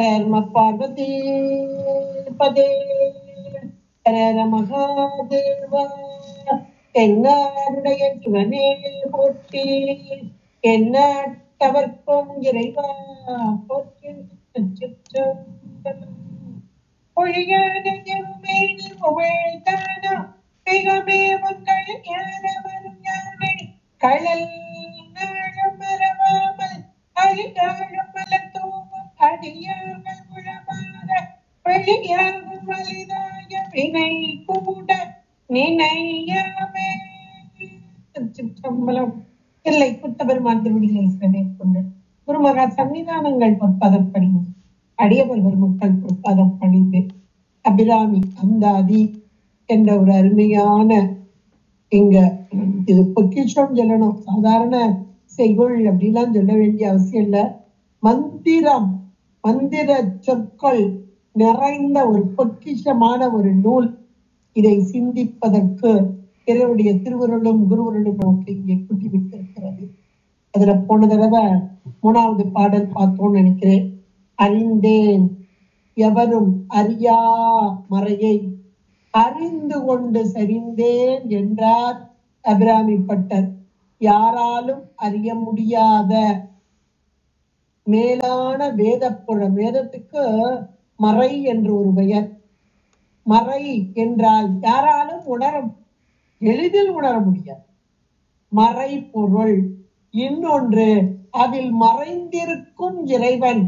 நம பார்வதி பதே ஹர மகாதேவா. என்னாருடைய சிவனே போற்றி, எந்நாட்டவர்க்கும் இறைவா போற்றி. பொழியான எருமேனி புகழ்தானா மிகமே உங்கள் ஞானவரும் யானை கழல் நாளும் மறவாமல் அழிதாழும் மலத்தூவும் அடியார்கள் உளமாற வெளியாகும் வலிதாய வினை கூட நினையாமே. திருச்சிற்றம்பலம். இல்லை குத்தபெருமான் திருவடிகளை கொண்டு குருமகா சன்னிதானங்கள் பொற்பதப்படி அடியவர்கள் மக்கள் பொற்பதம் பணிந்து அபிராமி அந்தாதி என்ற ஒரு அருமையான இங்க இது பொக்கிஷம் சொல்லணும், சாதாரண செய்கொள் அப்படிலாம் சொல்ல வேண்டிய அவசியம் இல்லை. மந்திர சொற்கள் நிறைந்த ஒரு பொக்கிஷமான ஒரு நூல். இதை சிந்திப்பதற்கு இறைவனுடைய திருவருளும் குருவருளும் நமக்கு இங்கே கூட்டி விட்டிருக்கிறது. அதுல போன தடவை 3வது பாடல் பார்த்தோம்னு நினைக்கிறேன். அறிந்தேன் எவரும் அறியா மறையை அறிந்து கொண்டு சரிந்தேன் என்றார் அபிராமி பட்டர். யாராலும் அறிய முடியாத மேலான வேதப்புறம். வேதத்துக்கு மறை என்று ஒரு பெயர். மறை என்றால் யாராலும் எளிதில் உணர முடியாது. மறை பொருள். இன்னொன்று, அதில் மறைந்திருக்கும் இறைவன்.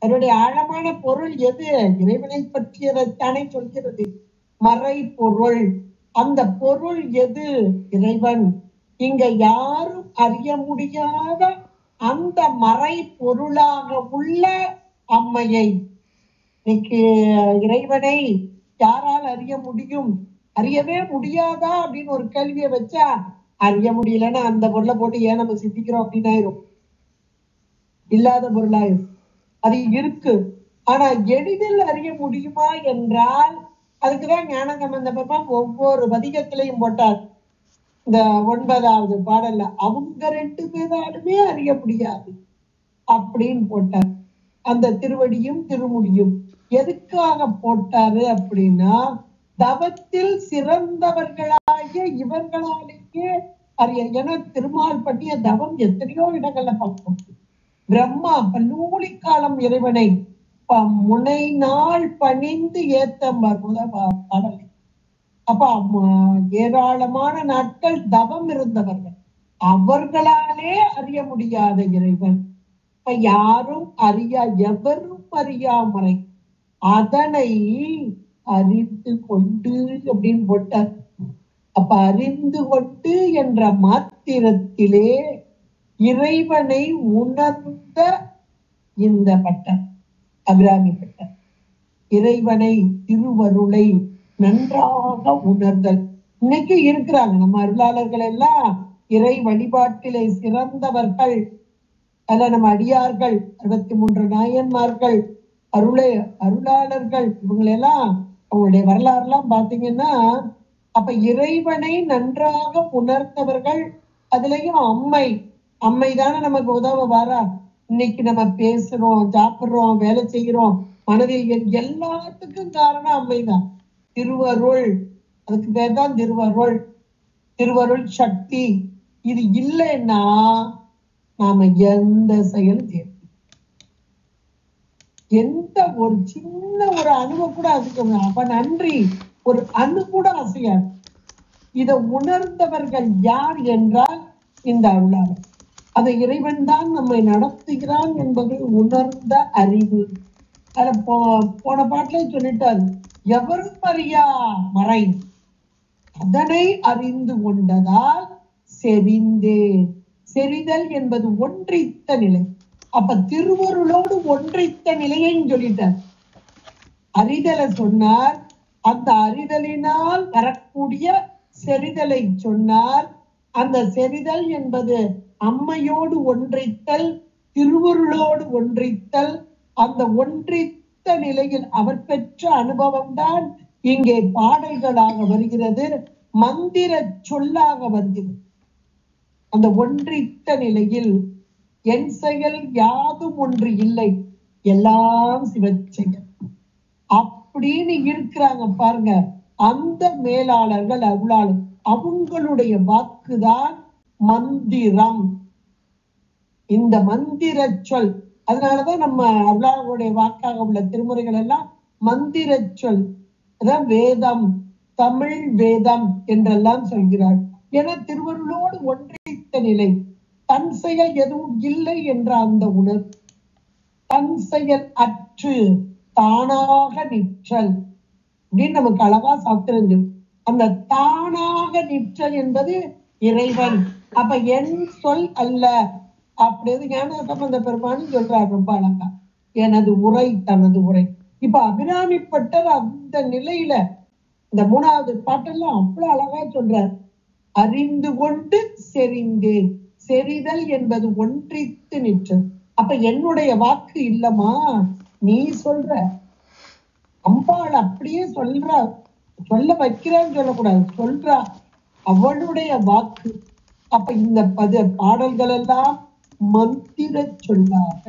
அதனுடைய ஆழமான பொருள் எது? இறைவனை பற்றியதைத்தானே சொல்கிறது மறை பொருள். அந்த பொருள் எது? இறைவன். இங்க யாரும் அறிய முடியாத அந்த மறை பொருளாக உள்ள அம்மையை, இன்னைக்கு இறைவனை யாரால் அறிய முடியும்? அறியவே முடியாதா அப்படின்னு ஒரு கேள்வியை வச்சா, அறிய முடியலன்னா அந்த பொருளை போட்டு ஏன் நம்ம சிந்திக்கிறோம் அப்படின்னு ஆயிரும். இல்லாத பொருளாயிரும். அது இருக்கு, ஆனா எளிதில் அறிய முடியுமா என்றால் அதுக்குதான் ஞானசம்பந்தமா ஒவ்வொரு பதிகத்திலையும் போட்டார். இந்த 9வது பாடல்ல அவங்க 2 பேராலுமே அறிய முடியாது அப்படின்னு போட்டார். அந்த திருவடியும் திருமுடியும் எதுக்காக போட்டாரு அப்படின்னா, தவத்தில் சிறந்தவர்களாகிய இவர்களாலேயே அறிய. ஏன்னா திருமால் பண்ணிய தவம் எத்தனையோ இடங்கள்ல பார்ப்போம். பிரம்மா பல்லூலி காலம் இறைவனை முனை நாள் பணிந்து ஏத்தம்பார் பாடலை. அப்ப ஏராளமான நாட்கள் தவம் இருந்தவர்கள், அவர்களாலே அறிய முடியாத இறைவன். இப்ப யாரும் எவரும் அறியாமறை அதனை அறிந்து கொண்டு அப்படின்னு போட்டார். அப்ப அறிந்து கொண்டு என்ற மாத்திரத்திலே இறைவனை உணர்ந்த இந்த பட்டர் அபிராமி பட்டர். இறைவனை திருவருளை நன்றாக உணர்தல். இன்னைக்கு இருக்கிறாங்க நம்ம அருளாளர்கள் எல்லாம் இறை வழிபாட்டிலே சிறந்தவர்கள். அதுல நம்ம அடியார்கள் 63 நாயன்மார்கள் அருளாளர்கள் இவங்களெல்லாம் அவங்களுடைய வரலாறு எல்லாம் பாத்தீங்கன்னா, அப்ப இறைவனை நன்றாக உணர்ந்தவர்கள். அதுலயும் அம்மை தானே நமக்கு உதவ வாரா. இன்னைக்கு நம்ம பேசுறோம், சாப்பிடுறோம், வேலை செய்கிறோம், மனதில் எல்லாத்துக்கும் காரணம் அம்மைதான். திருவருள், அதுக்கு பேர் தான் திருவருள். திருவருள் சக்தி. இது இல்லைன்னா நாம எந்த செயலும் செய்ய, எந்த ஒரு சின்ன ஒரு அணுவை கூட அசைக்க, அப்ப நன்றி ஒரு அணு கூட அசையாது. இதை உணர்ந்தவர்கள் யார் என்றால் இந்த அருளாளர். அதை இறைவன் தான் நம்மை நடத்துகிறான் என்பதை உணர்ந்த அறிவு. அத போன பாட்டிலே சொல்லிட்டாரு, எவரும் அறியா மறை அதனை அறிந்து கொண்டதால் செறிந்தே. செறிதல் என்பது ஒன்றித்த நிலை. அப்ப திருவருளோடு ஒன்றித்த நிலையையும் சொல்லிட்டார். அறிதலை சொன்னார், அந்த அறிதலினால் வரக்கூடிய செறிதலை சொன்னார். அந்த செறிதல் என்பது அம்மையோடு ஒன்றித்தல், திருவருளோடு ஒன்றித்தல். அந்த ஒன்றித்த நிலையில் அவர் பெற்ற அனுபவம் தான் இங்கே பாடல்களாக வருகிறது, மந்திர சொல்லாக வருகிறது. அந்த ஒன்றித்த நிலையில் என் செயல் யாதும் ஒன்று இல்லை. எல்லாம் சிவச்செயல் அப்படின்னு இருக்கிறாங்க பாருங்க. அந்த மேலாளர்கள் அருளாளர் அவங்களுடைய வாக்குதான் மந்திரம். இந்த மந்திர சொல், அதனாலதான் நம்ம அருளாளருடைய வாக்காக உள்ள திருமுறைகள் எல்லாம் மந்திர சொல். அதான் வேதம், தமிழ் வேதம் என்றெல்லாம் சொல்கிறார். என திருவருளோடு ஒன்றித்த நிலை, தன் செயல் எதுவும் இல்லை என்ற அந்த உணர்வு, தன் செயல் அற்று தானாக நிற்றல் அப்படின்னு நமக்கு அழகா சாத்திரம். அந்த தானாக நிற்றல் என்பது இறைவன். அப்ப என் சொல் அல்ல அப்படின்னு ஞானசம்பந்த பெருமானும் சொல்றார் ரொம்ப அழகா. எனது உரை தனது உரை. இப்ப அபிராமிப்பட்டர் அந்த நிலையில இந்த 3வது பாட்டெல்லாம் அவ்வளவு அழகா சொல்றார். அறிந்து கொண்டு செறிந்தேன். செறிதல் என்பது ஒன்றித்து நிற்றது. அப்ப என்னுடைய வாக்கு இல்லமா, நீ சொல்ற. அம்பாள் அப்படியே சொல்றா, சொல்ல வைக்கிறான்னு சொல்லக்கூடாது, சொல்றா, அவளுடைய வாக்கு. அப்ப இந்த பாடல்கள் எல்லாம் மந்திர சொல்லாக,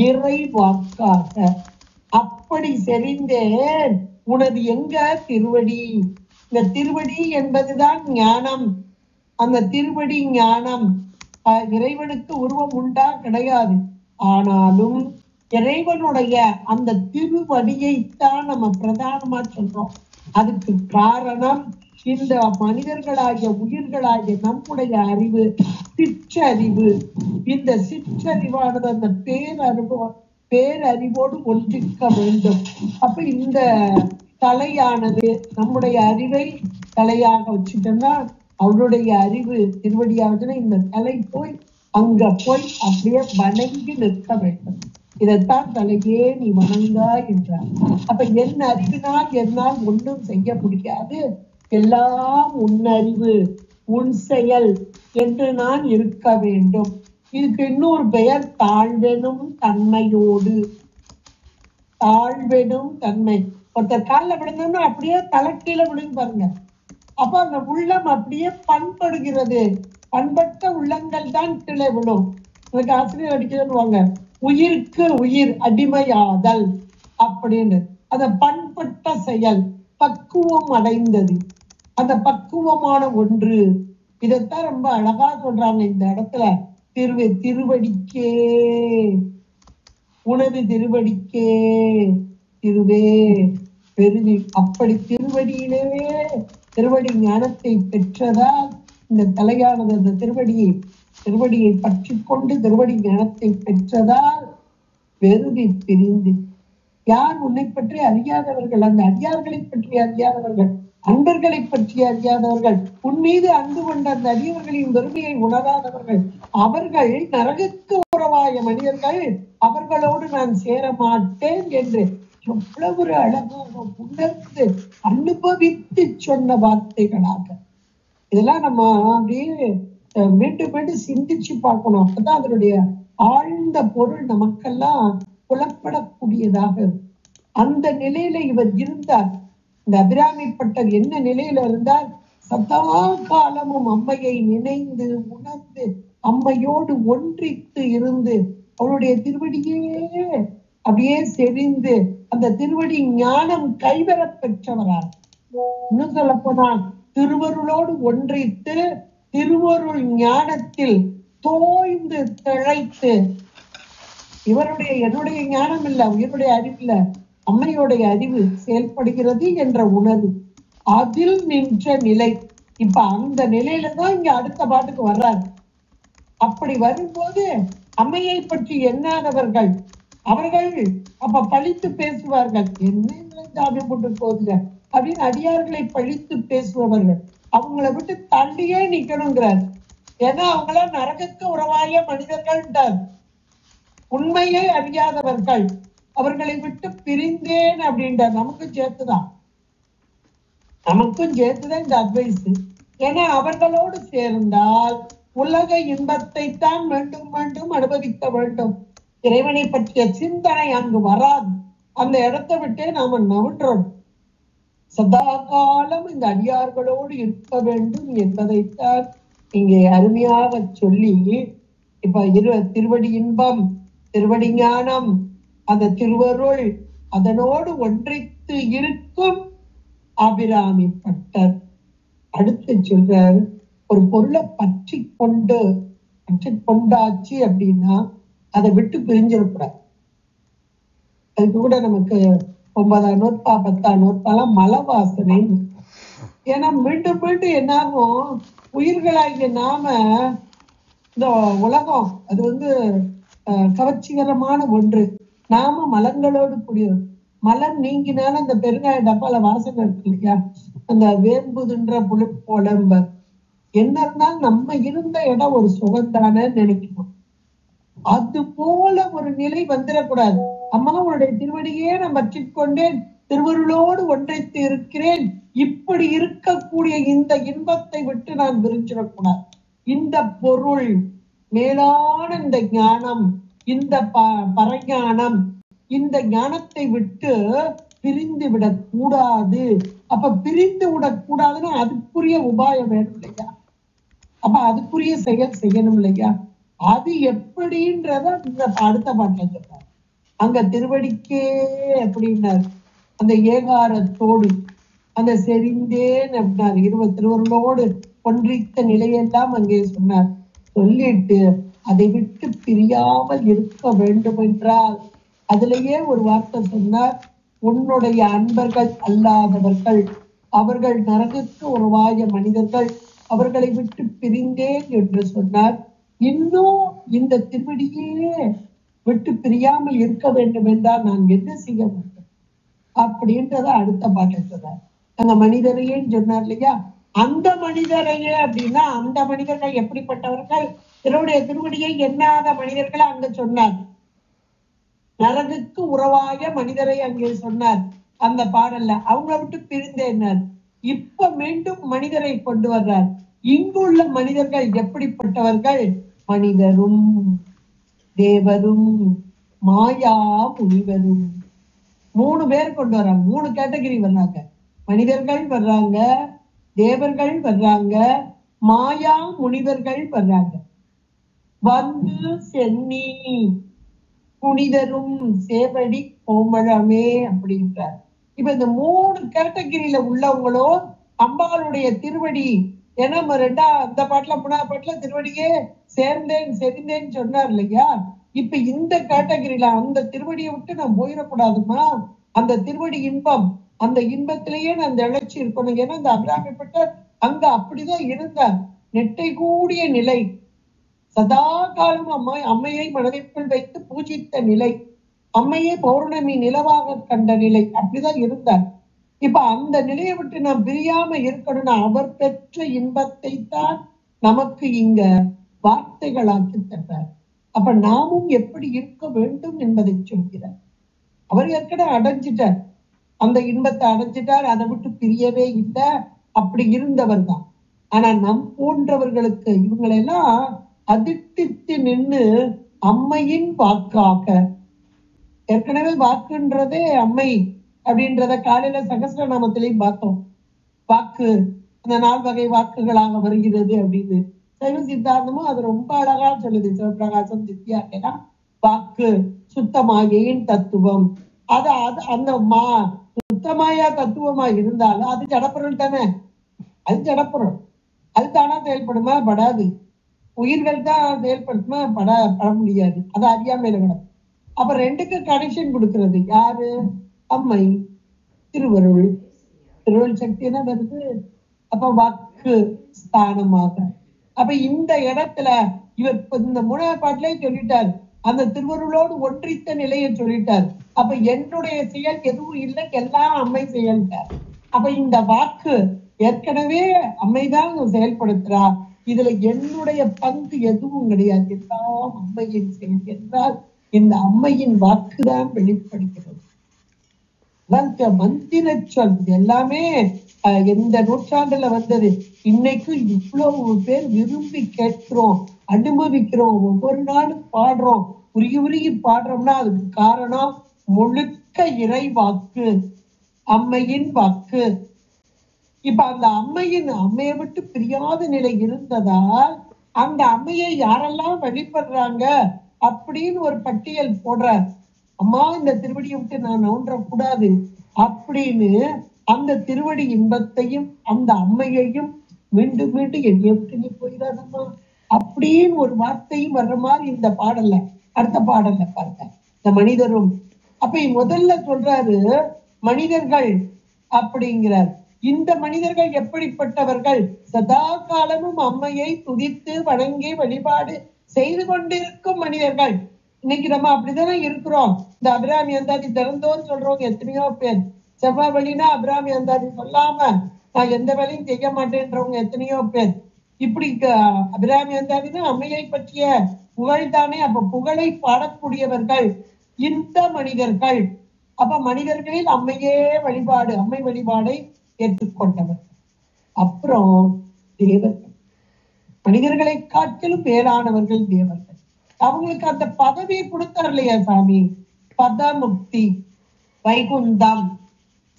இறை வாக்காக. அப்படி செறிந்தேன் உனது எங்க திருவடி. இந்த திருவடி என்பதுதான் ஞானம். அந்த திருவடி ஞானம். இறைவனுக்கு உருவம் உண்டா? கிடையாது. ஆனாலும் இறைவனுடைய அந்த திருவடியைத்தான் நம்ம பிரதானமா சொல்றோம். அதுக்கு காரணம் இந்த மனிதர்களாகிய உயிர்களாகிய நம்முடைய அறிவு, சிற்றறிவு. இந்த சிற்றறிவானது அந்த பேரறிவோடு ஒன்றிக்க வேண்டும். அப்ப இந்த தலையானது நம்முடைய அறிவை தலையாக வச்சுட்டோம்னா, அவருடைய அறிவு திருவடியாவதுன்னா இந்த தலை போய் அங்க போய் அப்படியே வணங்கி நிற்க வேண்டும். இதைத்தான் தலையே நீ வணங்கா என்றார். அப்ப என் அறிவினால் என்னால் ஒன்றும் செய்ய முடியாது, எல்லாம் உன் அறிவு உன் செயல் என்று நான் இருக்க வேண்டும். இதுக்கு இன்னொரு பெயர் தாழ்வெனும் தன்மையோடு. தாழ்வெனும் தன்மை. ஒருத்தர் காலில் விழுந்தோம்னா அப்படியே தலைக்கீழ விழுந்து பாருங்க. அப்ப அந்த உள்ளம் அப்படியே பண்படுகிறது. பண்பட்ட உள்ளங்கள் தான் கீழே விழும். எனக்கு ஆசிரியர் அடிக்கிறதுவாங்க, உயிருக்கு உயிர் அடிமையாதல் அப்படின்னு. அந்த பண்பட்ட செயல், பக்குவம் அடைந்தது, அந்த பக்குவமான ஒன்று. இதைத்தான் ரொம்ப அழகா சொல்றாங்க இந்த இடத்துல. திருவடிக்கே, உனது திருவடிக்கே திருவே பெருவி. அப்படி திருவடியிலே திருவடி ஞானத்தை பெற்றதால் இந்த தலையானது அந்த திருவடியை பற்றி கொண்டு திருவடி ஞானத்தை பெற்றதால் வெறுவி பிரிந்து. யார் உன்னை பற்றி அறியாதவர்கள்? அந்த அடியார்களை பற்றி அறியாதவர்கள், அன்பர்களை பற்றி அறியாதவர்கள், உன் மீது அன்பு கொண்ட அந்த அடியவர்களின் வெறுமையை உணராதவர்கள், அவர்கள் நரகுக்கு உறவாய மனிதர்கள், அவர்களோடு நான் சேர மாட்டேன் என்று எவ்வளவு ஒரு அழகாக உணர்ந்து அனுபவித்து சொன்ன வார்த்தைகளாக. இதெல்லாம் நம்ம அப்படியே மீண்டும் மீண்டும் சிந்திச்சு பார்க்கணும். அப்பதான் அதனுடைய ஆழ்ந்த பொருள் நமக்கெல்லாம் புலப்படக்கூடியதாக இருக்கும். அந்த நிலையில இவர் இருந்தார். இந்த அபிராமிப்பட்டர் என்ன நிலையில இருந்தால், சதா காலமும் அம்மையை நினைந்து உணர்ந்து அம்மையோடு ஒன்றித்து இருந்து அவருடைய திருவடியே அப்படியே செறிந்து அந்த திருவடி ஞானம் கைவர பெற்றவரால். இன்னும் சொல்ல போனால் திருவருளோடு ஒன்றித்து திருவருள் ஞானத்தில் தோய்ந்து திளைத்து, என்னுடைய ஞானம் இல்ல, உயிருடைய அறிவு இல்ல, அம்மையோடைய அறிவு செயல்படுகிறது என்ற உணர்வு, அதில் நின்ற நிலை. இப்ப அந்த நிலையில தான் இங்க அடுத்த பாட்டுக்கு வர்றாரு. அப்படி வரும்போது அம்மையை பற்றி எண்ணாதவர்கள் அவர்கள் அப்ப பழித்து பேசுவார்கள். என்ன ஜாமி போட்டு போகுதுங்க அப்படின்னு அடியார்களை பழித்து பேசுபவர்கள் அவங்கள விட்டு தள்ளியே நிக்கணுங்கிறார். ஏன்னா அவங்கள நரகத்துக்கு உறவாய மனிதர்கள், உண்மையை அறியாதவர்கள், அவர்களை விட்டு பிரிந்தேன் அப்படின்றார். நமக்கும் சேர்த்துதான் இந்த அட்வைஸ். ஏன்னா அவர்களோடு சேர்ந்தால் உலக இன்பத்தை தான் மீண்டும் மீண்டும் அனுபவிக்க வேண்டும். இறைவனை பற்றிய சிந்தனை அங்கு வராது. அந்த இடத்தை விட்டே நாம நவுன்றோம். சதா காலம் இந்த அடியார்களோடு இருக்க வேண்டும் என்பதைத்தான் இங்கே அருமையாக சொல்லி, இப்ப திருவடி இன்பம், திருவடி ஞானம், அந்த திருவருள் அதனோடு ஒன்றித்து இருக்கும் அபிராமி பட்டர். அடுத்து சொல்றாரு, ஒரு பொருளை பற்றி கொண்டாச்சு அப்படின்னா அதை விட்டு பிரிஞ்சிடக்கூடாது. அதுக்கு கூட நமக்கு 9ஆம் நூற்பா 10ஆம் நூற்பாலாம் மலை வாசனை. ஏன்னா மீண்டும் மீண்டும் என்னாகும், உயிர்களாகிய நாம இந்த உலகம் அது கவர்ச்சிகரமான ஒன்று. நாம மலங்களோடு கூடியது. மலர் நீங்கினாலும் அந்த பெருங்காய டப்பால வாசனை இருக்கு இல்லையா, அந்த வேம்புதுன்ற புளிப்போலம்ப என்ன இருந்தாலும் நம்ம இருந்த இடம் ஒரு சுகந்தானு நினைக்கணும். அது போல ஒரு நிலை வந்துடக்கூடாது. அம்மா உன்னுடைய திருவடியே நான் பற்றிக்கொண்டேன், திருவருளோடு ஒன்றைத்து இருக்கிறேன், இப்படி இருக்கக்கூடிய இந்த இன்பத்தை விட்டு நான் விரிஞ்சிடக்கூடாது. இந்த பொருள் மேலான இந்த ஞானம், இந்த பரஞானம், இந்த ஞானத்தை விட்டு பிரிந்து விடக்கூடாது. அப்ப பிரிந்து விடக்கூடாதுன்னா அதுக்குரிய உபாயம் வேணும் இல்லையா, அப்ப அதுக்குரிய செயல் செய்யணும் இல்லையா. அது எப்படின்றத இந்த அடுத்த பாட்டுல சொல்றாரு. அங்க திருவடிக்கே அப்படின்னாரு, அந்த ஏகாரத்தோடு அந்த செறிந்தேன் அப்படின்னாரு, 20 திருவருளோடு ஒன்றித்த நிலையெல்லாம் அங்கே சொன்னார். சொல்லிட்டு அதை விட்டு பிரியாமல் இருக்க வேண்டும் என்றால் அதுலயே ஒரு வார்த்தை சொன்னார், உன்னுடைய அன்பர்கள் அல்லாதவர்கள், அவர்கள் நரகுக்கு உருவாய மனிதர்கள், அவர்களை விட்டு பிரிந்தேன் என்று சொன்னார். இன்னும் இந்த திருவடியே விட்டு பிரியாமல் இருக்க வேண்டும் என்றால் நான் என்ன செய்ய வேண்டும் அப்படின்றத அடுத்த பாட்டை சொன்னார். அங்க மனிதரையே சொன்னார் இல்லையா, அந்த மனிதரையே அப்படின்னா அந்த மனிதர்கள் எப்படிப்பட்டவர்கள், என்னுடைய திருவடியை எண்ணாத மனிதர்களை அங்க சொன்னார். நரகுக்கு உறவாய மனிதரை அங்கே சொன்னார் அந்த பாடல்ல. அவங்களை விட்டு பிரிந்தேன்னார். இப்ப மீண்டும் மனிதரை கொண்டு வர்றார். இங்குள்ள மனிதர்கள் எப்படிப்பட்டவர்கள், மனிதரும் தேவரும் மாயா முனிவரும். 3 பேர் கொண்டு வர்றாங்க, 3 கேட்டகரி வர்றாங்க. மனிதர்கள் வர்றாங்க, தேவர்கள் வர்றாங்க, மாயா முனிவர்கள் வர்றாங்க. வந்து சென்னி புனிதரும் சேவடி கோமளமே அப்படின்றார். இப்ப இந்த 3 கேட்டகிரியில உள்ளவங்களும் அம்பாளுடைய திருவடி, ஏன்னா அந்த பாட்டுல 3ஆவது பாட்டுல திருவடியே சேர்ந்தேன் செறிந்தேன்னு சொன்னார் இல்லையா. இப்ப இந்த கேட்டகிரியில அந்த திருவடியை விட்டு நான் போயிடக்கூடாதுமா, அந்த திருவடி இன்பம், அந்த இன்பத்திலேயே நான் அந்த இழைச்சி இருக்கணும். ஏன்னா இந்த அபிராமிப்பட்ட அங்க அப்படிதான் இருந்தார். நெட்டை கூடிய நிலை, சதா காலம் அம்மையை மனதிற்குள் வைத்து பூஜித்த நிலை, அம்மையை பௌர்ணமி நிலவாக கண்ட நிலை, அப்படிதான் இருந்தார். இப்ப அந்த நிலையை விட்டு நாம் பிரியாம இருக்கணும்னா அவர் பெற்ற இன்பத்தை தான் நமக்கு இங்க வார்த்தைகளாக்கி தர்றார். அப்ப நாமும் எப்படி இருக்க வேண்டும் என்பதை சொல்கிறார். அவர் ஏற்கனவே அடைஞ்சிட்டார், அந்த இன்பத்தை அடைஞ்சிட்டார், அதை விட்டு பிரியவே இல்லை, அப்படி இருந்தவர் தான். ஆனா நம் போன்றவர்களுக்கு இவங்களெல்லாம் அதிர்த்தித்து நின்று அம்மையின் வாக்காக, ஏற்கனவே வாக்குன்றதே அம்மை அப்படின்றத காலையில சகஸ்ரநாமத்திலையும் பார்த்தோம். வாக்கு அந்த 4 வகை வாக்குகளாக வருகிறது அப்படின்னு. சைவ சித்தாந்தமும் அது ரொம்ப அழகா சொல்லுது. சிவபிரகாசம் சித்தியா வாக்கு சுத்தமாயின் தத்துவம். அது அந்த சுத்தமாயா தத்துவமா இருந்தாலும் அது ஜடப்பொருள் தானே, அது ஜடப்பொருள், அது தானா செயல்படுமா, படாது. உயிர்கள் தான் செயல்படுத்துமா, பட முடியாது, அது அறியாமையில கிடக்கும். அப்ப 2க்கு கனெக்ஷன் கொடுக்கிறது யாரு, அம்மை, திருவருள். திருவருள் சக்தி என்ன வருது, அப்ப வாக்கு ஸ்தானமாக. அப்ப இந்த இடத்துல இவர் இந்த 3ஆவது பாட்டிலே சொல்லிட்டார், அந்த திருவருளோடு ஒன்றித்த நிலையை சொல்லிட்டார். அப்ப என்னுடைய செயல் எதுவும் இல்லை, எல்லாம் அம்மை செயல்ட்டார். அப்ப இந்த வாக்கு ஏற்கனவே அம்மைதான் செயல்படுத்துறா, இதுல என்னுடைய பங்கு எதுவும் கிடையாது, எல்லாம் அம்மையின் செயல் என்றால் இந்த அம்மையின் வாக்குதான் வெளிப்படுகிறது. மந்திர சொல் எல்லாமே எந்த நூற்றாண்டுல வந்தது, இன்னைக்கு இவ்வளவு பேர் விரும்பி கேட்கிறோம், அனுபவிக்கிறோம், ஒவ்வொரு நாளும் பாடுறோம், உருகி பாடுறோம்னா அதுக்கு காரணம் முழுக்க இறை வாக்கு, அம்மையின் வாக்கு. இப்ப அந்த அம்மையை விட்டு பிரியாத நிலை இருந்ததால் அந்த அம்மையை யாரெல்லாம் வழிபடுறாங்க அப்படின்னு ஒரு பட்டியல் போடுறார். அம்மா இந்த திருவடியை விட்டு நான் நோன்றக்கூடாது அப்படின்னு அந்த திருவடி இன்பத்தையும் அந்த அம்மையையும் மீண்டும் மீண்டும் என்னைய விட்டு நீ போயிடாதம்மா அப்படின்னு ஒரு வார்த்தையும் வர்ற மாதிரி இந்த பாடல்ல அடுத்த பாடல்ல பாருங்க இந்த மனிதரும். அப்ப முதல்ல சொல்றாரு மனிதர்கள் அப்படிங்கிறார். இந்த மனிதர்கள் எப்படிப்பட்டவர்கள்? சதா காலமும் அம்மையை துதித்து வணங்கி வழிபாடு செய்து கொண்டிருக்கும் மனிதர்கள். இன்னைக்கு நம்ம அப்படித்தானே இருக்கிறோம். இந்த அபிராமி அந்தாதி திறந்தோன்னு சொல்றவங்க எத்தனையோ பேர். செவ்வாய் வழினா அபிராமி அந்தாதி சொல்லாம நான் எந்த வேலையும் செய்ய மாட்டேன்றவங்க எத்தனையோ பேர். இப்படி அபிராமி அந்தாதினா அம்மையை பற்றிய புகழ் தானே. அப்ப புகழை பாடக்கூடியவர்கள் இந்த மனிதர்கள். அப்ப மனிதர்களில் அம்மையே வழிபாடு, அம்மை வழிபாடை ஏற்றுக்கொண்டவர்கள். அப்புறம் தேவர்கள், மனிதர்களை காட்டிலும் மேலானவர்கள் தேவர்கள். அவங்களுக்கு அந்த பதவியை கொடுத்தார் இல்லையா சாமி? பதமுக்தி, வைகுந்தம்,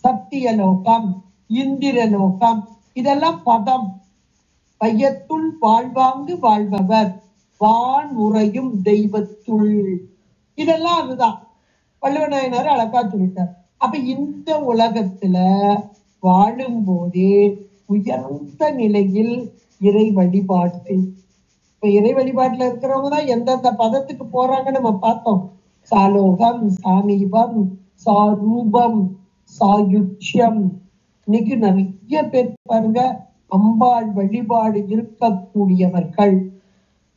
சத்தியலோகம், இந்திரலோகம், இதெல்லாம் பதம். பையத்துள் வாழ்வாங்கு வாழ்பவர், வான் உறையும் தெய்வத்துள், இதெல்லாம் அதுதான். வள்ளுவநாயனார் அழகா சொல்லிட்டார். அப்ப இந்த உலகத்துல வாழும் போதே உயர்ந்த நிலையில் இறை வழிபாடு. இப்ப இறை வழிபாட்டுல இருக்கிறவங்கதான் எந்தெந்த பதத்துக்கு போறாங்கன்னு நம்ம பார்த்தோம். சாலோகம், சாமீபம், சாரூபம், சாயுட்சியம். இன்னைக்கு நிறைய பேர் பாருங்க அம்பாள் வழிபாடு இருக்கக்கூடியவர்கள்.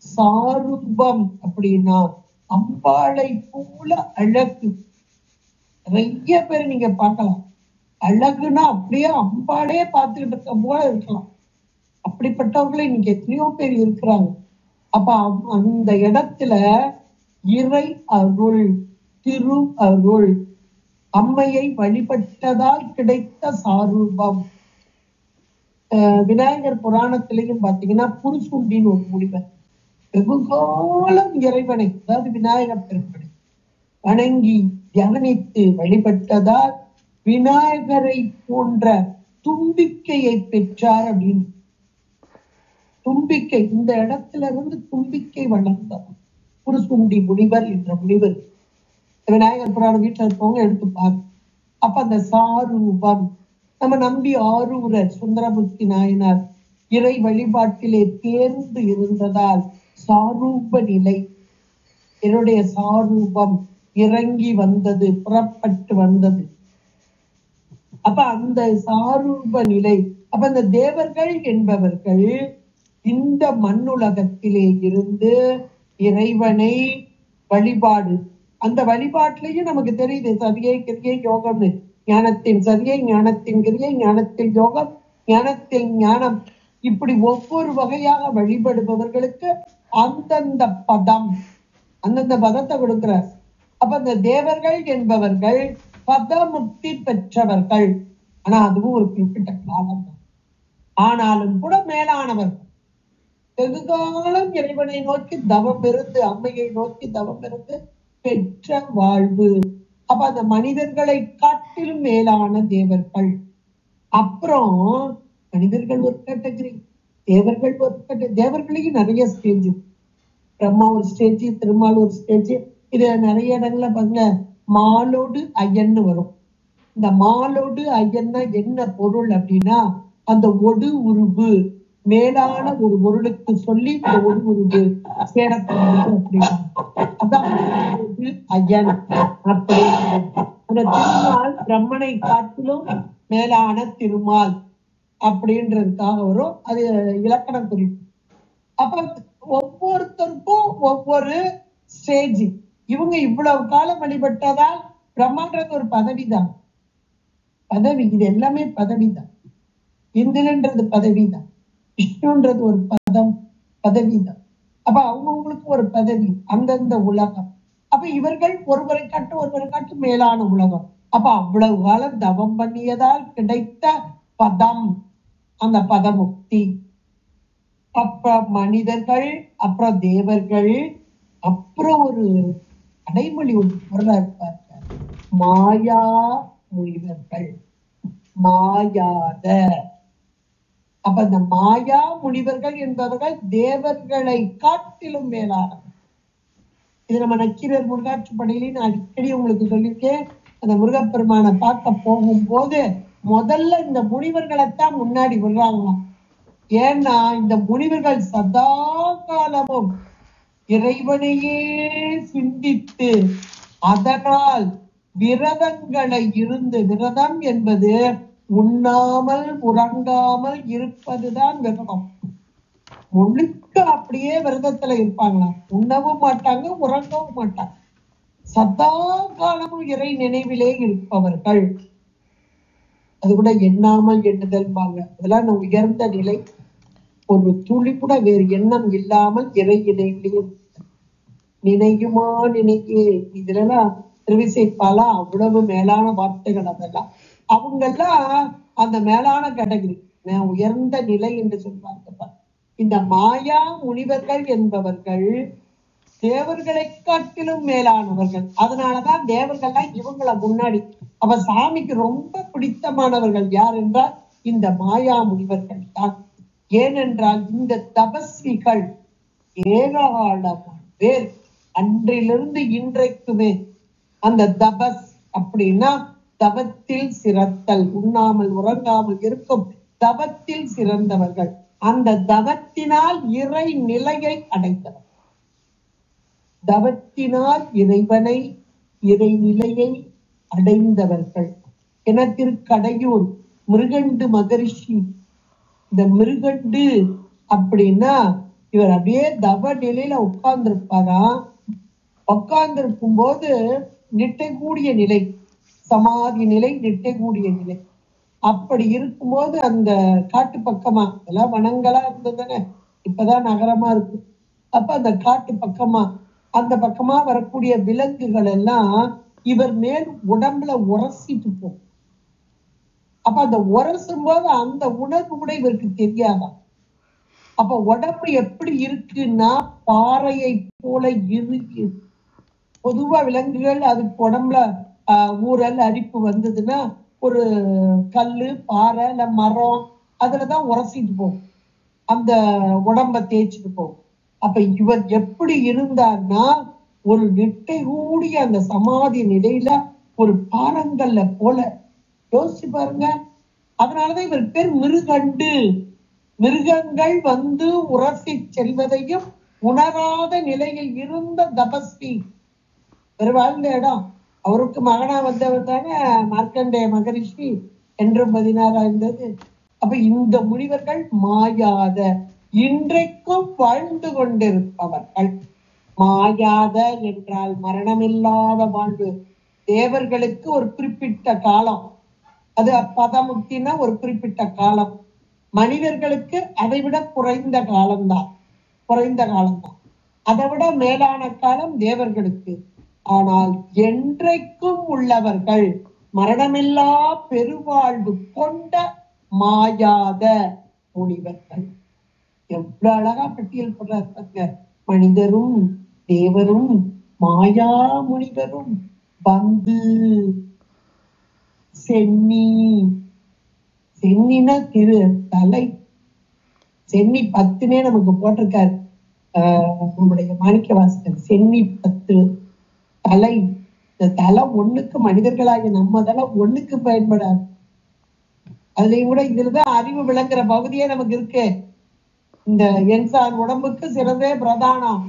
சாரூபம் அப்படின்னா அம்பாளை போல அழகு. நிறைய பேர் நீங்க பார்க்கலாம். அழகுனா அப்படியே அம்பாளே பார்த்துக்கிட்டு இருக்க போல இருக்கலாம். அப்படிப்பட்டவங்களே இன்னைக்கு எத்தனையோ பேர் இருக்கிறாங்க. அப்ப அந்த இடத்துல இறை அருள், திரு அருள், அம்மையை வழிபட்டதால் கிடைத்த சாரூபம். விநாயகர் புராணத்திலையும் பாத்தீங்கன்னா புருசுண்டின்னு ஒரு முனிவர் வெகுகாலம் இறைவனை, அதாவது விநாயகர் பெருமனை வணங்கி தியானித்து வழிபட்டதால் விநாயகரை போன்ற தும்பிக்கையை பெற்றார் அப்படின்னு. தும்பிக்கை, இந்த இடத்துல இருந்து தும்பிக்கை வளர்ந்தார் புருசுண்டி முனிவர் என்ற முனிவர். விநாயகர் புராணம் வீட்டுல இருக்கவங்க எடுத்து பாரு. அப்ப அந்த சாரூபம், நம்ம நம்பி ஆரூரர் சுந்தரமூர்த்தி நாயனார் இறை வழிபாட்டிலே தேர்ந்து இருந்ததால் சாரூப நிலை, என்னுடைய சாரூபம் இறங்கி வந்தது, புறப்பட்டு வந்தது. அப்ப அந்த சாரூப நிலை. அப்ப அந்த தேவர்கள் என்பவர்கள் இந்த மண்ணுலகத்திலே இருந்து இறைவனை வழிபாடு, அந்த வழிபாட்டிலையும் நமக்கு தெரியுது சதியை கிரியை யோகம்னு. ஞானத்தின் சதியை, ஞானத்தின் கிரியை, ஞானத்தில் யோகம், ஞானத்தில் ஞானம், இப்படி ஒவ்வொரு வகையாக வழிபடுபவர்களுக்கு அந்தந்த பதம், அந்தந்த பதத்தை கொடுக்கிறார். அப்ப அந்த தேவர்கள் என்பவர்கள் பதமுக்தி பெற்றவர்கள். ஆனா அதுவும் ஒரு குறிப்பிட்ட காலம் தான். ஆனாலும் கூட மேலானவர்கள். வெகுகாலம் இறைவனை நோக்கி தவம் இருந்து, அம்மையை நோக்கி தவம் இருந்து பெற்ற வாழ்வு. அப்ப அந்த மனிதர்களை காட்டிலும் மேலான தேவர்கள். அப்புறம் மனிதர்கள் ஒரு கேட்டகரி, தேவர்கள் ஒரு கேட்டகரி. தேவர்களையும் நிறைய ஸ்டேஜ். பிரம்மா ஒரு ஸ்டேஜ், திருமால் ஒரு ஸ்டேஜ். இது நிறைய இடங்கள்ல பாருங்க மாலோடு ஐயன்னு வரும். இந்த மாலோடு ஐயன்னா என்ன பொருள் அப்படின்னா, அந்த ஒடு உருவு மேலான ஒரு பொருளுக்கு சொல்லி இந்த ஒடு உருவு சேரப்படுது அப்படின்னா அதான் ஐயன் அப்படி. அந்த திருமால் பிரம்மனை காட்டிலும் மேலான திருமால் அப்படின்றதுக்காக வரும். அது இலக்கண குறிப்பு. அப்ப ஒவ்வொருத்தருக்கும் ஒவ்வொரு ஸ்டேஜ். இவங்க இவ்வளவு காலம் வழிபட்டதால் பிரம்மான்றது ஒரு பதவிதான். பதவி, இது எல்லாமே பதவிதான். இந்திரன்றது பதவிதான், விஷ்ணுன்றது ஒரு பதவிதான். அப்ப அவங்களுக்கு ஒரு பதவி, அந்தந்த உலகம். அப்ப இவர்கள் ஒருவரை காட்டு மேலான உலகம். அப்ப அவ்வளவு காலம் தவம் பண்ணியதால் கிடைத்த பதம், அந்த பதமுக்தி. அப்ப மனிதர்கள், அப்புறம் தேவர்கள், அப்புறம் ஒரு அடைமொழி ஒன்று இருப்பார், மாயா முனிவர்கள், மாயாத. அப்ப இந்த மாயா முனிவர்கள் என்பவர்கள் தேவர்களை காட்டிலும் மேலானவர். இது நம்ம நக்கீரர் முருகாற்றுப்படையிலே நான் அடிக்கடி உங்களுக்கு சொல்லியிருக்கேன். அந்த முருகப்பெருமானை பார்க்க போகும்போது முதல்ல இந்த முனிவர்களைத்தான் முன்னாடி விடுறாங்களாம். ஏன்னா இந்த முனிவர்கள் சதா காலமும் இறைவனையே சிந்தித்து அதனால் விரதங்களை இருந்து, விரதம் என்பது உண்ணாமல் உறங்காமல் இருப்பதுதான் விரதம். முழுக்க அப்படியே விரதத்துல இருப்பாங்களாம். உண்ணவும் மாட்டாங்க, உறங்கவும் மாட்டாங்க. சதா காலமும் இறை நினைவிலே இருப்பவர்கள். அது கூட எண்ணாமல் எண்ணுதல்பாங்க. அதெல்லாம் நான் உயர்ந்த நிலை. ஒரு துளி கூட வேறு எண்ணம் இல்லாமல் இறை நினைவிலே நினையுமா நினைக்கே. இதுலலாம் திருவிசைப்பாலா அவ்வளவு மேலான வார்த்தைகள். அதெல்லாம் அவங்கெல்லாம் அந்த மேலான கேட்டகரி, உயர்ந்த நிலை என்று சொல்வாங்க. இந்த மாயா முனிவர்கள் என்பவர்கள் தேவர்களை காட்டிலும் மேலானவர்கள். அதனாலதான் தேவர்கள்லாம் இவங்கள முன்னாடி. அப்ப சாமிக்கு ரொம்ப பிடித்தமானவர்கள் யார் என்றால் இந்த மாயா முனிவர்கள் தான். ஏனென்றால் இந்த தபஸ்விகள் ஏராளமான பேர் அன்றிலிருந்து இன்றைக்குமே அந்த தபஸ் அப்படின்னா தவத்தில் சிறத்தல், உண்ணாமல் உறங்காமல் இருக்கும் தவத்தில் சிறந்தவர்கள். அந்த தவத்தினால் இறை நிலையை அடைந்தவர். தவத்தினால் இறைவனை இறைநிலையை அடைந்தவர்கள் என திருக்கடையூர் மிருகண்டு மகரிஷி. இந்த மிருகண்டு அப்படின்னா இவர் அப்படியே தவ நிலையில உட்கார்ந்து இருப்பாராம். உட்கார்ந்து இருக்கும் போது நிட்டை கூடிய நிலை, சமாதி நிலை, நிட்டை கூடிய நிலை. அப்படி இருக்கும்போது அந்த காட்டு பக்கமா, எல்லாம் வனங்களா இருந்ததுன்னு இப்பதான் நகரமா இருக்கு. அப்ப அந்த காட்டு பக்கமா, அந்த பக்கமா வரக்கூடிய விலங்குகள் எல்லாம் இவர் மேல் உடம்புல உரசிட்டு போகும். அப்ப அந்த உரசும் போது அந்த உணர்வு கூட இவருக்கு தெரியாதான். அப்ப உடம்பு எப்படி இருக்குன்னா பாறையை போல இருக்கு. பொதுவா விலங்குகள் அதுக்கு உடம்புல ஊரல் அரிப்பு வந்ததுன்னா ஒரு கல்லு, பாறை, இல்ல மரம் அதுலதான் உரசிட்டு போகும், அந்த உடம்ப தேய்ச்சிட்டு போகும். அப்ப இவர் எப்படி இருந்தார்னா ஒரு நிட்டை கூடிய அந்த சமாதி நிலையில ஒரு பாறங்கல்ல போல. யோசிச்சு பாருங்க. அதனாலதான் இவர் பேர் மிருகண்டு. மிருகங்கள் வந்து உரசி செல்வதையும் உணராத நிலையில் இருந்த தபஸ்வி. ஒரு வாழ்ந்த இடம். அவருக்கு மகனா வந்தவர் தானே மார்க்கண்டேய மகரிஷி என்றும் 16 இருந்தது. அப்ப இந்த முனிவர்கள் மாயாத இன்றைக்கும் வாழ்ந்து கொண்டிருப்பவர்கள். மாயாத என்றால் மரணமில்லாத வாழ்வு. தேவர்களுக்கு ஒரு குறிப்பிட்ட காலம், அது பதமுக்தினா ஒரு குறிப்பிட்ட காலம். மனிதர்களுக்கு அதை விட குறைந்த காலம்தான், குறைந்த காலம்தான். அதை விட மேலான காலம் தேவர்களுக்கு. ஆனால் என்றைக்கும் உள்ளவர்கள் மரணமில்லா பெருவாழ்வு கொண்ட மாயாத முனிவர்கள். எவ்வளவு அழகா பட்டியல் போடுறாங்க. மனிதரும் தேவரும் மாயா முனிவரும் வந்து சென்னி. சென்னினா திரு தலை. சென்னி 10னே நமக்கு போட்டிருக்காரு நம்முடைய மாணிக்க வாசகர். சென்னி 10 தலை. இந்த தலை ஒண்ணுக்கு மனிதர்களாகிய நம்ம தலை ஒண்ணுக்கு பயன்படாது. அதுலயும் கூட இதுலதான் அறிவு விளங்குற பகுதியே நமக்கு இருக்கு. இந்த என்சான் உடம்புக்கு சிறந்தே பிரதானம்.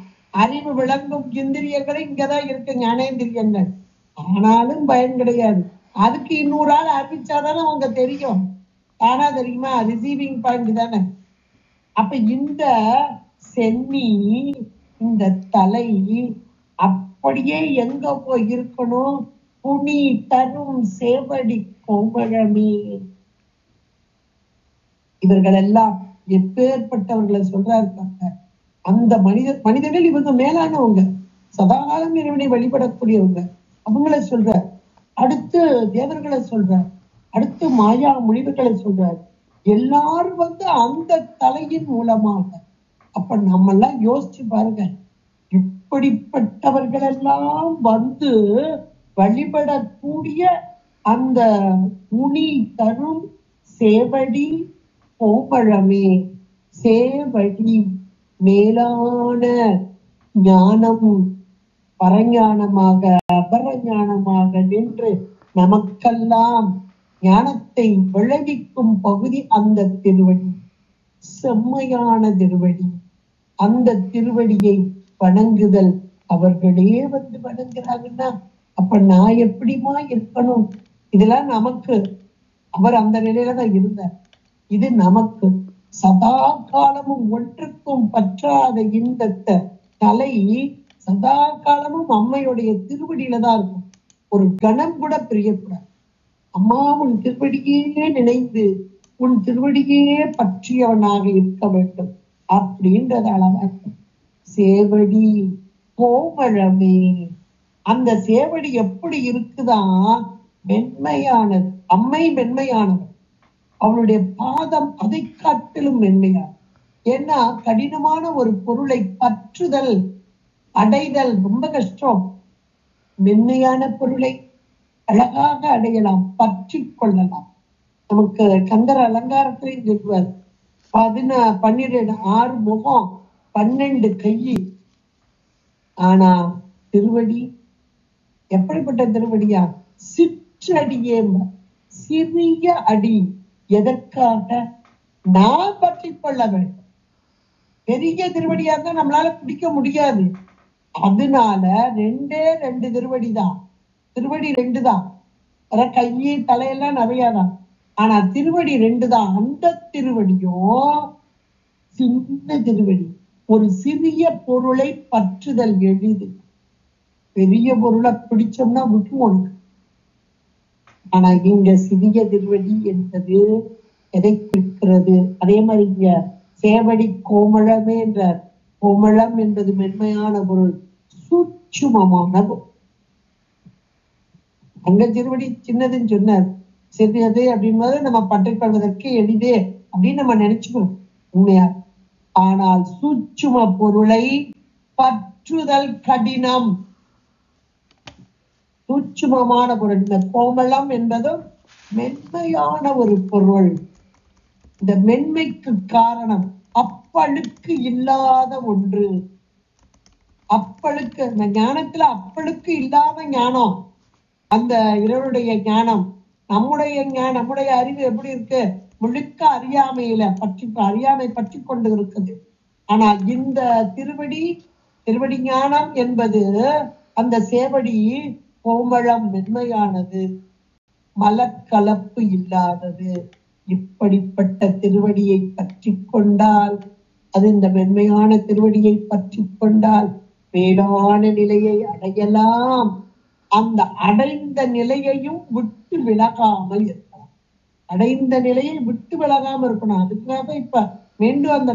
அறிவு விளங்கும் இந்திரியங்களும் இங்கதான் இருக்கு, ஞானேந்திரியங்கள். ஆனாலும் பயன் கிடையாது. அதுக்கு இன்னொரு ஆள் அறிவிச்சாதானே அவங்க தெரியும். ஆனா தெரியுமா, ரிசீவிங் பாயிண்ட் தானே. அப்ப இந்த சென்னி, இந்த தலை அப்படியே எங்க போய் இருக்கணும்? புனி தரும் சேவடி கோமழமே. இவர்கள் எல்லாம் எப்பேற்பட்டவர்களை சொல்றாருக்காங்க. அந்த மனிதர்கள் இவங்க மேலானவங்க, சதாகாலம் இறைவனை வழிபடக்கூடியவங்க. அவங்கள சொல்ற. அடுத்து தேவர்களை சொல்ற. அடுத்து மாயா முனிவர்களை சொல்றார். எல்லாரும் வந்து அந்த தலையின் மூலமாக. அப்ப நம்ம எல்லாம் யோசிச்சு பாருங்க, இப்படிப்பட்டவர்கள் எல்லாம் வந்து வழிபடக்கூடிய அந்த உனி தரும் சேவடி கோமழமே. சேவடி மேலான ஞானம், பரஞானமாக அபரஞானமாக நின்று நமக்கெல்லாம் ஞானத்தை விளைவிக்கும் பகுதி அந்த திருவடி. செம்மையான திருவடி. அந்த திருவடியை வணங்குதல். அவர்களே வந்து வணங்குறாங்கன்னா அப்ப நான் எப்படிமா இருக்கணும்? இதெல்லாம் நமக்கு. அவர் அந்த நிலையில தான் இருந்தார். இது நமக்கு. சதா காலமும் ஒன்றுக்கும் பற்றாத இந்த தலை சதா காலமும் அம்மையுடைய திருவடியில தான் இருக்கும். ஒரு கணம் கூட பிரியக்கூடாது. அம்மா உன் திருவடியே நினைந்து உன் திருவடியே பற்றியவனாக இருக்க வேண்டும் அப்படின்றது அழகா இருக்கும். சேவடி கோமழமே. அந்த சேவடி எப்படி இருக்குதான்? மென்மையானது. அம்மை மென்மையானது. அவளுடைய பாதம் அதை காட்டிலும் மென்மையானது. ஏன்னா கடினமான ஒரு பொருளை பற்றுதல் அடைதல் ரொம்ப கஷ்டம். மென்மையான பொருளை அழகாக அடையலாம், பற்றி கொள்ளலாம். நமக்கு கந்தர் அலங்காரத்திலையும் சொல்வார், 12 6 முகம் 12 கை. ஆனா திருவடி எப்படிப்பட்ட திருவடியா? சிற்றடியே, சிறிய அடி. எதற்காக? நான் பற்றி கொள்ள வேண்டும். பெரிய திருவடியா தான் நம்மளால பிடிக்க முடியாது. அதனால 2 திருவடி தான். திருவடி 2 தான். கையை தலையெல்லாம் நிறையாதான். ஆனா திருவடி 2 தான். அந்த திருவடியும் சின்ன திருவடி. ஒரு சிறிய பொருளை பற்றுதல் எளிது. பெரிய பொருளை பிடிச்சோம்னா விட்டுவோம். ஆனா இங்க சிறிய திருவடி என்பது எதை குறிக்கிறது? அதே மாதிரி இங்க சேவடி கோமளமே என்றார். கோமளம் என்பது மென்மையான பொருள், சூட்சுமமான பொருள். அங்க திருவடி சின்னதுன்னு சொன்னார். சிறியது அப்படின்போது நம்ம பற்றிக்கொள்வதற்கு எளிதே அப்படின்னு நம்ம நினைச்சுக்கணும் உண்மையா. ஆனால் சூட்சும பொருளை பற்றுதல் கடினம். சூட்சுமமான பொருள். இந்த கோமளம் என்பதும் மென்மையான ஒரு பொருள். இந்த மென்மைக்கு காரணம் அப்பழுக்கு இல்லாத ஒன்று. அப்பழுக்கு, இந்த ஞானத்துல அப்பழுக்கு இல்லாத ஞானம் அந்த இறைவனுடைய ஞானம். நம்முடைய அறிவு எப்படி இருக்கு? முழுக்க அறியாமையில அறியாமை பற்றி கொண்டு இருக்குது. ஆனால் இந்த திருவடி ஞானம் என்பது அந்த சேவடி கோமளம், மென்மையானது, மலக்கலப்பு இல்லாதது. இப்படிப்பட்ட திருவடியை பற்றி கொண்டால், அது இந்த மென்மையான திருவடியை பற்றி கொண்டால் மேலான நிலையை அடையலாம். அந்த அடைந்த நிலையையும் விட்டு விலகாமல் இருக்கலாம். அடைந்த நிலையை விட்டு விலகாம இருக்கணும். அதுக்காக இப்ப மீண்டும் அந்த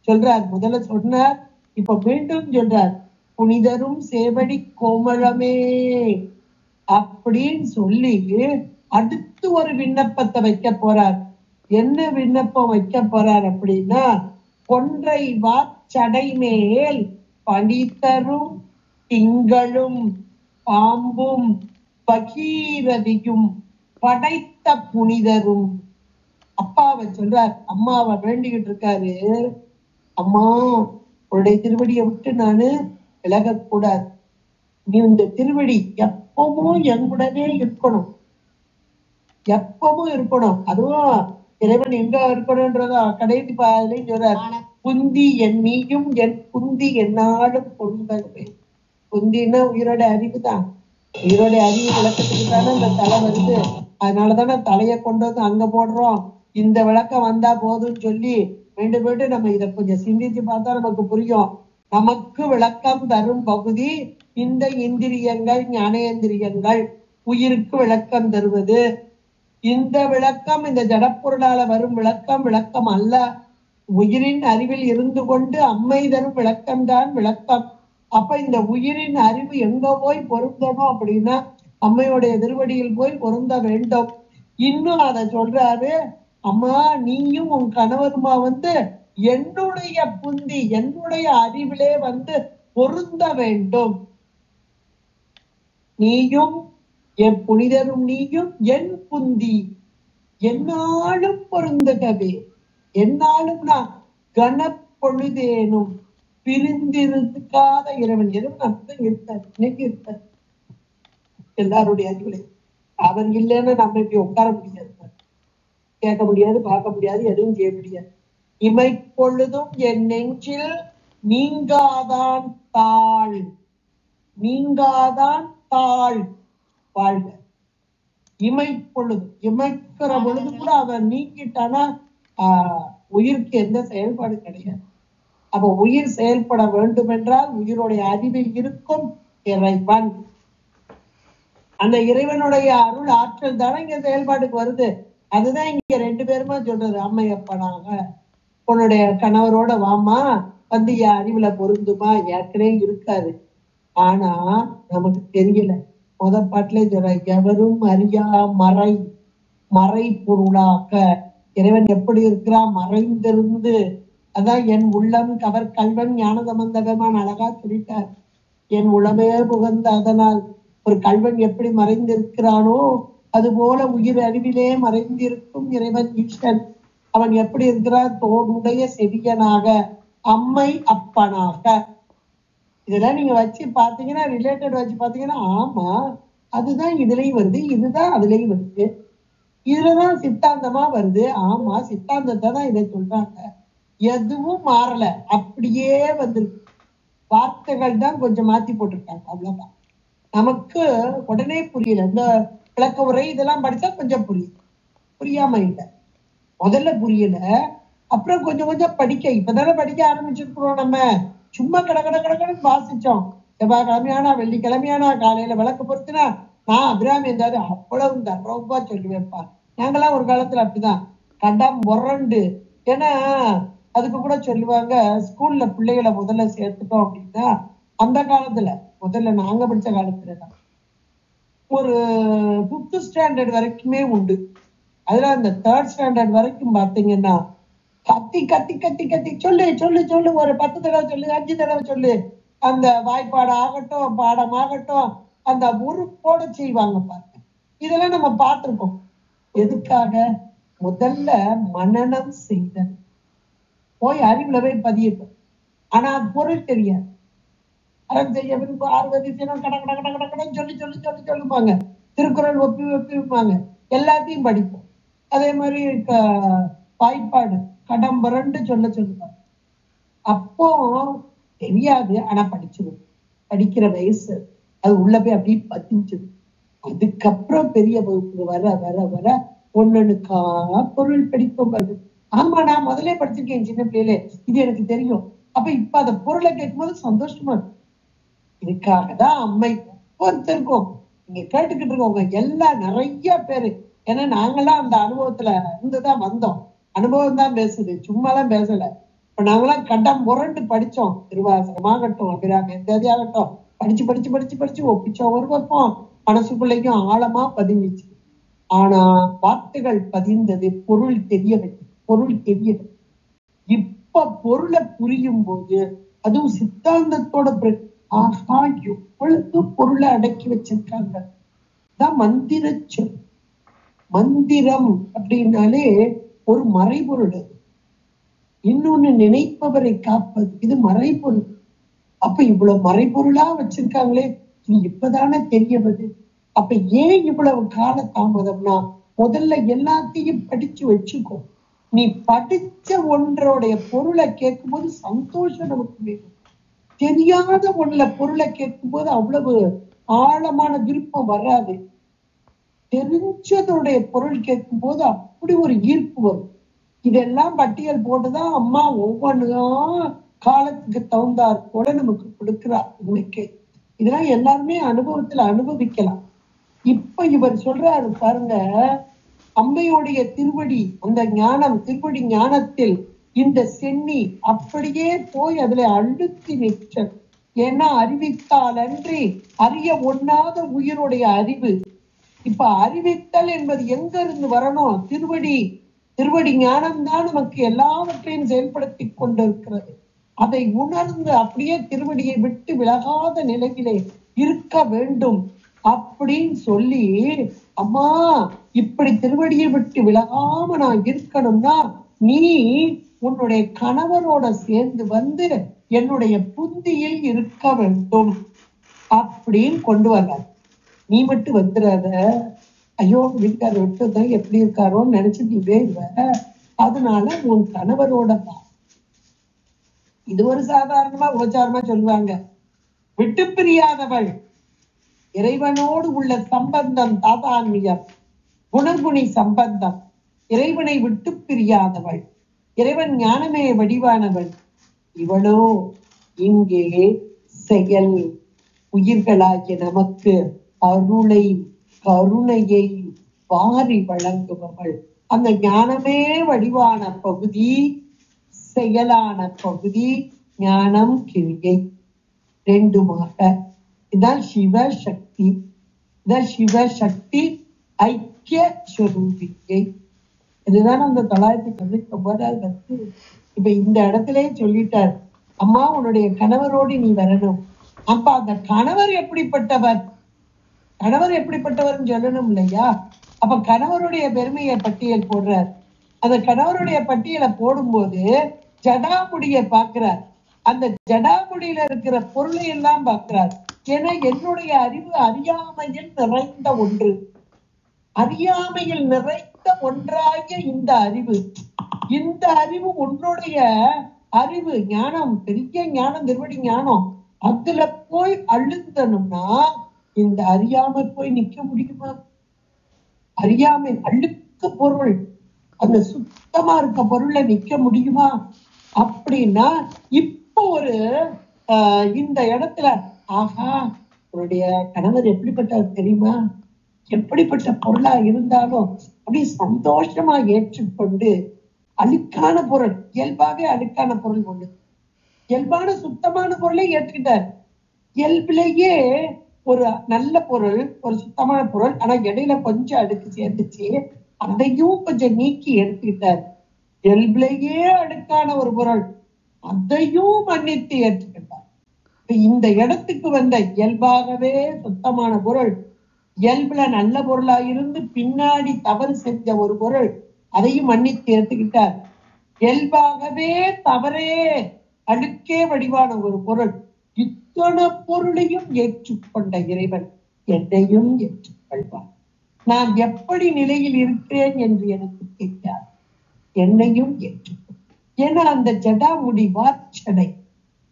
சொல்றார். முதல்ல சொன்னார், இப்ப மீண்டும் சொல்றார், புனிதரும் சேவடி கோமளமே அப்படின்னு சொல்லி அடுத்து ஒரு விண்ணப்பத்தை வைக்க போறார். என்ன விண்ணப்பம் வைக்க போறார் அப்படின்னா, கொன்றை வாச்சடை மேல் பனிதரும் திங்களும் பாம்பும் பகீரதியும் படைத்த புனிதரும். அப்பாவை சொல்றார், அம்மாவை வேண்டிக்கிட்டு இருக்காரு. அம்மா, உன்னுடைய திருவடியை விட்டு நானு விலகக்கூடாது. நீ இந்த திருவடி எப்பவும் எங்குடனே இருக்கணும், எப்பவும் இருக்கணும். அதுவும் இறைவன் எங்க இருக்கணும்ன்றதா கடைசி பாதையிலையும் சொல்றார், புந்தி என் நீயும் என் புந்தி என்னாலும் பொருந்தவே. புந்தின்னா உயிரோட அறிவு தான். உயிரோட அறிவு விளக்கத்துக்கு தானே இந்த தலை வருது. அதனாலதானே தலையை கொண்டு வந்து அங்க போடுறோம். இந்த விளக்கம் வந்தா போதும்னு சொல்லி மீண்டும் மீண்டும் நம்ம இதை கொஞ்சம் சிந்திச்சு பார்த்தா நமக்கு புரியும். நமக்கு விளக்கம் தரும் பகுதி இந்த இந்திரியங்கள், ஞானேந்திரியங்கள். உயிருக்கு விளக்கம் தருவது இந்த விளக்கம். இந்த ஜடப்பொருளால வரும் விளக்கம் அல்ல. உயிரின் அறிவில் இருந்து கொண்டு அம்மை தரும் விளக்கம்தான் விளக்கம். அப்ப இந்த உயிரின் அறிவு எங்க போய் பொருந்தணும் அப்படின்னா அம்மையுடைய திருவடியில் போய் பொருந்த வேண்டும். இன்னும் அதை சொல்றாரு, அம்மா நீயும் உன் கணவருமா வந்து என்னுடைய புந்தி, என்னுடைய அறிவிலே வந்து பொருந்த வேண்டும். நீயும் என் புனிதரும் நீயும் என் புந்தி என்னாலும் பொருந்துகவே. என்னாலும் நான் கனப்பொழுதேனும் பிரிந்திருக்காத இறைவன். இறைவன் அப்படிதான் இருக்காரு, இன்னைக்கு இருக்காரு எல்லாருடைய அறிவுரை. அவன் இல்லைன்னு நம்ம இப்படி உட்கார முடியாது, கேட்க முடியாது, பார்க்க முடியாது, எதுவும் செய்ய முடியாது. இமைப்பொழுதும் என் நெஞ்சில் நீங்காதான் தாழ், நீங்காதான் தாழ் வாழ்க. இமைப்பொழுது, இமைக்கிற பொழுது கூட அவன் நீக்கிட்டானா உயிருக்கு எந்த செயல்பாடு கிடையாது. அப்ப உயிர் செயல்பட வேண்டும் என்றால் உயிருடைய அறிவில் இருக்கும் இறைவன். அந்த இறைவனுடைய அருள் ஆற்றல் தானே இங்க செயல்பாட்டுக்கு வருது. அதுதான் இங்க ரெண்டு பேருமா சொல்றது. அம்மையப்பனாக உன்னுடைய கணவரோட வாமா வந்து என் அறிவுல பொருந்துமா, ஏற்கனவே இருக்காது. ஆனா நமக்கு தெரியல. பாட்டுல சொல்ற, எவரும் அறியா மறை, மறை பொருளாக இறைவன் எப்படி இருக்கிறான், மறைந்திருந்து. அதான் என் உள்ளம் கவர் கல்வன் ஞானதமந்தகமான் அழகா சொல்லிட்டார். என் உளமே புகழ்ந்த அதனால் ஒரு கல்வன் எப்படி மறைந்திருக்கிறானோ அது போல உயிர் அறிவிலே மறைந்திருக்கும் இறைவன் ஈஸ்வரன். அவன் எப்படி இருக்கிறான், தோடுடைய செவியனாக, அம்மை அப்பனாக. இதெல்லாம் நீங்க வச்சு பாத்தீங்கன்னா, ரிலேட்டட் வச்சு பாத்தீங்கன்னா, ஆமா அதுதான் இதுலயும் வருது, இதுதான் அதுலயும் வருது, இதுலதான் சித்தாந்தமா வருது. ஆமா சித்தாந்தத்தை தான் இதை சொல்றாங்க, எதுவும் மாறல, அப்படியே வந்துருக்கு. வார்த்தைகள் தான் கொஞ்சம் மாத்தி போட்டிருக்காங்க, அவ்வளவுதான். நமக்கு உடனே புரியல. இந்த விளக்க உரை இதெல்லாம் படிச்சா கொஞ்சம் புரியுது, புரியாம இல்லை. முதல்ல புரியல, அப்புறம் கொஞ்சம் கொஞ்சம் படிக்க, இப்பதானே படிக்க ஆரம்பிச்சிருக்கிறோம். நம்ம சும்மா கடன்னு வாசிச்சோம். செவ்வாய்க்கிழமையானா வெள்ளிக்கிழமையானா காலையில விளக்கு பொறுத்துனா நான் அபிராமி இருந்தாரு அவ்வளவு தர்றவா சொல்லுவேன்ப்பா. நாங்கெல்லாம் ஒரு காலத்துல அப்படிதான் கண்டம் முரண்டு. ஏன்னா அதுக்கு கூட சொல்லுவாங்க, ஸ்கூல்ல பிள்ளைகளை முதல்ல சேர்த்துட்டோம் அப்படின்னா, அந்த காலத்துல முதல்ல நாங்க படிச்ச காலத்துலதான் ஒரு 5th ஸ்டாண்டர்ட் வரைக்குமே உண்டு. அதுல அந்த 3rd ஸ்டாண்டர்ட் வரைக்கும் பாத்தீங்கன்னா கத்தி கத்தி கத்தி கத்தி சொல்லு சொல்லு சொல்லு, ஒரு 10 தடவை சொல்லு, 5 தடவை சொல்லு. அந்த வாய்ப்பாடு ஆகட்டும், பாடமாகட்டும், அந்த உறுப்போட செய்வாங்க பாருங்க. இதெல்லாம் நம்ம பார்த்திருக்கோம். எதுக்காக? முதல்ல மனனம் செய்தல், போய் அறிவுல போய் பதியட்டும். ஆனா அது பொருள் தெரியாது. அறம் செய்ய விரும்ப ஆர்வதி கட கட கட கட கடன் சொல்லி சொல்லி சொல்லி சொல்லுவாங்க. திருக்குறள் ஒப்பி ஒப்பி வைப்பாங்க, எல்லாத்தையும் படிப்போம். அதே மாதிரி வாய்ப்பாடு கடம்பரண்டு சொல்ல சொல்லுவாங்க. அப்போ தெரியாது, ஆனா படிச்சிடும். படிக்கிற வயசு அது உள்ள போய் அப்படியே பதிஞ்சிடும். அதுக்கப்புறம் பெரிய வகுப்பு வர வர வர ஒன்னொன்னுக்கா பொருள் படிப்போம். வருது. ஆமா நான் முதலே படிச்சிருக்கேன் சின்ன பிள்ளையிலே, இது எனக்கு தெரியும். அப்ப இப்ப அந்த பொருளை கேட்கும்போது சந்தோஷமா இருக்கும். இதுக்காகதான் அம்மை ஒவ்வொருத்தருக்கும் நீங்க கேட்டுக்கிட்டு இருக்கவங்க எல்லாம் நிறைய பேரு, ஏன்னா நாங்கெல்லாம் அந்த அனுபவத்துல இருந்துதான் வந்தோம். அனுபவம் தான் பேசுது, சும்மாலாம் பேசல. இப்ப நாங்கெல்லாம் கண்டம் முரண்டு படிச்சோம். திருவாசகமாகட்டும், அபிராமி ஆகட்டும், படிச்சு படிச்சு படிச்சு படிச்சு ஒப்பிச்சோம். ஒரு பக்கம் மனசுக்குள்ளைக்கும் ஆழமா பதிஞ்சிச்சு. ஆனா வார்த்தைகள் பதிந்தது, பொருள் தெரியவில்லை, பொருள் தெரியவில்லை. இப்ப பொருளை புரியும் போது, அதுவும் சித்தாந்தத்தோட ஆஹா எவ்வளவு பொருளை அடக்கி வச்சிருக்காங்க. தான் மந்திர சொல். மந்திரம் அப்படின்னாலே ஒரு மறைபொருள். இன்னொன்னு நினைப்பவரை காப்பது, இது மறைபொருள். அப்ப இவ்வளவு மறைபொருளா வச்சிருக்காங்களே, இது இப்பதானே தெரியவது. அப்ப ஏன் இவ்வளவு கால தாமதம்னா, முதல்ல எல்லாத்தையும் படிச்சு வச்சுக்கோ. நீ படிச்ச ஒன்றோடைய பொருளை கேட்கும் போது சந்தோஷம் நமக்கு வேணும். தெரியாத ஒண்ணுல பொருளை கேட்கும் போது அவ்வளவு ஆழமான விருப்பம் வராது. தெரிஞ்சதோடைய பொருள் கேட்கும் போது அப்படி ஒரு ஈர்ப்பு வரும். இதெல்லாம் பட்டியல் போட்டுதான் அம்மா ஒவ்வொன்றும் காலத்துக்கு தகுந்தாற் போல நமக்கு கொடுக்கிறார். இன்னைக்கு இதெல்லாம் எல்லாருமே அனுபவத்துல அனுபவிக்கலாம். இப்ப இவர் சொல்றாரு பாருங்க, அம்மையுடைய திருவடி, அந்த ஞானம், திருவடி ஞானத்தில் இந்த சென்னி அப்படியே போய் அதுல அழுத்தி நிற்ற. ஏன்னா அறிவித்தால் அன்றி அறிய ஒண்ணாத உயிருடைய அறிவு. இப்ப அறிவித்தல் என்பது எங்க இருந்து வரணும்? திருவடி. திருவடி ஞானம் தான் நமக்கு எல்லாவற்றையும் செயல்படுத்தி கொண்டிருக்கிறது. அதை உணர்ந்து அப்படியே திருவடியை விட்டு விலகாத நிலையிலே இருக்க வேண்டும் அப்படின்னு சொல்லி, அம்மா இப்படி திருவடியை விட்டு விலகாம நான் இருக்கணும்னா நீ உன்னுடைய கணவரோட சேர்ந்து வந்து என்னுடைய புந்தியில் இருக்க வேண்டும் அப்படின்னு கொண்டு வர்றார். நீ மட்டும் வந்துடாத, ஐயோ வீட்டுக்காரர் விட்டுதான் எப்படி இருக்காரோன்னு நினைச்சு நீ வேறுவ, அதனால உன் கணவரோட வா. இது ஒரு சாதாரணமா உபச்சாரமா சொல்லுவாங்க. விட்டு பிரியாதவள், இறைவனோடு உள்ள சம்பந்தம் தாதான்மியம், குணகுணி சம்பந்தம், இறைவனை விட்டு பிரியாதவள், இறைவன் ஞானமே வடிவானவள். இவளோ இங்கே செயல் உயிர்களாகிய நமக்கு அருளை கருணையை வாரி வழங்குபவள். அந்த ஞானமே வடிவான பகுதி, செயலான பகுதி, ஞானம் கிரியை ரெண்டுமாக. இதான் சிவசக்தி. இதான் சிவசக்தி ஐக்கிய ஸ்வரூபிகை. இதுதான் அந்த 999 இப்ப இந்த இடத்திலே சொல்லிட்டார், அம்மா உன்னுடைய கணவரோடு நீ வரணும். அப்ப அந்த கணவர் எப்படிப்பட்டவர், கணவர் எப்படிப்பட்டவர்னு சொல்லணும் இல்லையா? அப்ப கணவருடைய பெருமையை பட்டியல் போடுறார். அந்த கணவருடைய பட்டியலை போடும்போது ஜடாமுடியை பார்க்கிறார். அந்த ஜடாமுடியில இருக்கிற பொருளை எல்லாம் பார்க்கிறார். ஏன்னா என்னுடைய அறிவு அறியாமையில் நிறைந்த ஒன்று, அறியாமையில் நிறைந்த ஒன்றாகிய இந்த அறிவு, இந்த அறிவு உன்னுடைய அறிவு ஞானம், பெரிய ஞானம், திருவடி ஞானம், அதுல போய் அழுந்தணும்னா இந்த அறியாமை போய் நிக்க முடியுமா? அறியாமை அழுக்கு பொருள், அந்த சுத்தமா இருக்க பொருள்ல நிக்க முடியுமா? அப்படின்னா இப்போ ஒரு இந்த இடத்துல ஆஹா உன்னுடைய கணவர் எப்படிப்பட்டவர் தெரியுமா, எப்படிப்பட்ட பொருளா இருந்தாலும் அப்படி சந்தோஷமா ஏற்றுக்கொண்டு, அழுக்கான பொருள், இயல்பாவே அழுக்கான பொருள் ஒண்ணு, இயல்பான சுத்தமான பொருளை ஏற்றுக்கிட்டார். இயல்பிலேயே ஒரு நல்ல பொருள், ஒரு சுத்தமான பொருள், ஆனா இடையில கொஞ்சம் அழுக்கு சேர்ந்துச்சு, அதையும் கொஞ்சம் நீக்கி எடுத்துக்கிட்டார். இயல்பிலேயே அழுக்கான ஒரு பொருள், அதையும் மன்னித்து ஏற்றுக்கிட்டார். இந்த இடத்துக்கு வந்த இயல்பாகவே சுத்தமான பொருள், இயல்புல நல்ல பொருளா இருந்து பின்னாடி தவறு செஞ்ச ஒரு பொருள், அதையும் மன்னித்து ஏற்றுக்கிட்டார். இயல்பாகவே தவறே அழுக்கே வடிவான ஒரு பொருள், இத்தனை பொருளையும் ஏற்றுக்கொண்ட இறைவன் என்னையும் ஏற்றுக்கொள்வார். நான் எப்படி நிலையில் இருக்கிறேன் என்று எனக்கு தெரியாது, என்னையும் ஏற்றுக்கொள். ஏன்னா அந்த ஜடாமுடி வார்ச்சடை,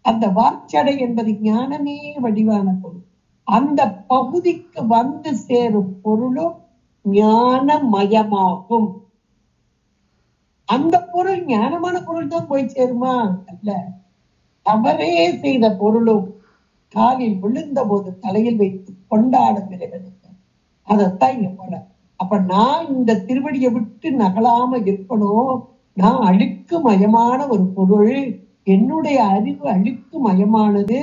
அந்த வார்ச்சடை என்பது ஞானமே வடிவான பொருள். அந்த பகுதிக்கு வந்து சேரும் பொருளும் ஞானமயமாகும். அந்த பொருள் ஞானமான பொருள் தான் போய் சேருமா? அல்ல. தவறே செய்த பொருளும் காலில் விழுந்த போது தலையில் வைத்து கொண்டாடும் இறைவனுக்கு, அதைத்தான் இங்க போல. அப்ப நான் இந்த திருவடியை விட்டு நகலாம இருக்கணும். நான் அழுக்கு மயமான ஒரு பொருள், என்னுடைய அறிவு அழுக்கு மயமானது,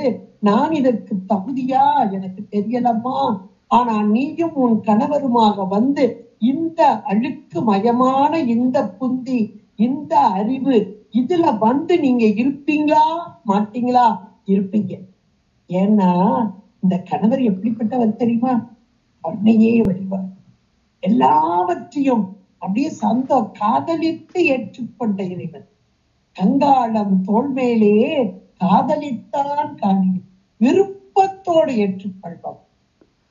நான் இதற்கு தகுதியா எனக்கு தெரியலம்மா. ஆனா நீயும் உன் கணவருமாக வந்து இந்த அழுக்கு மயமான இந்த புந்தி, இந்த அறிவு, இதுல வந்து நீங்க இருப்பீங்களா மாட்டீங்களா? இருப்பீங்க. ஏன்னா இந்த கணவர் எப்படிப்பட்டவர் தெரியுமா? அன்னையே வடிவார், எல்லாவற்றையும் அப்படியே காதலித்து ஏற்றுக்கொண்ட இறைவன். கங்காளம் தோள்மேலே காதலித்தான் காணி, விருப்பத்தோடு ஏற்றுக்கொள்வோம்.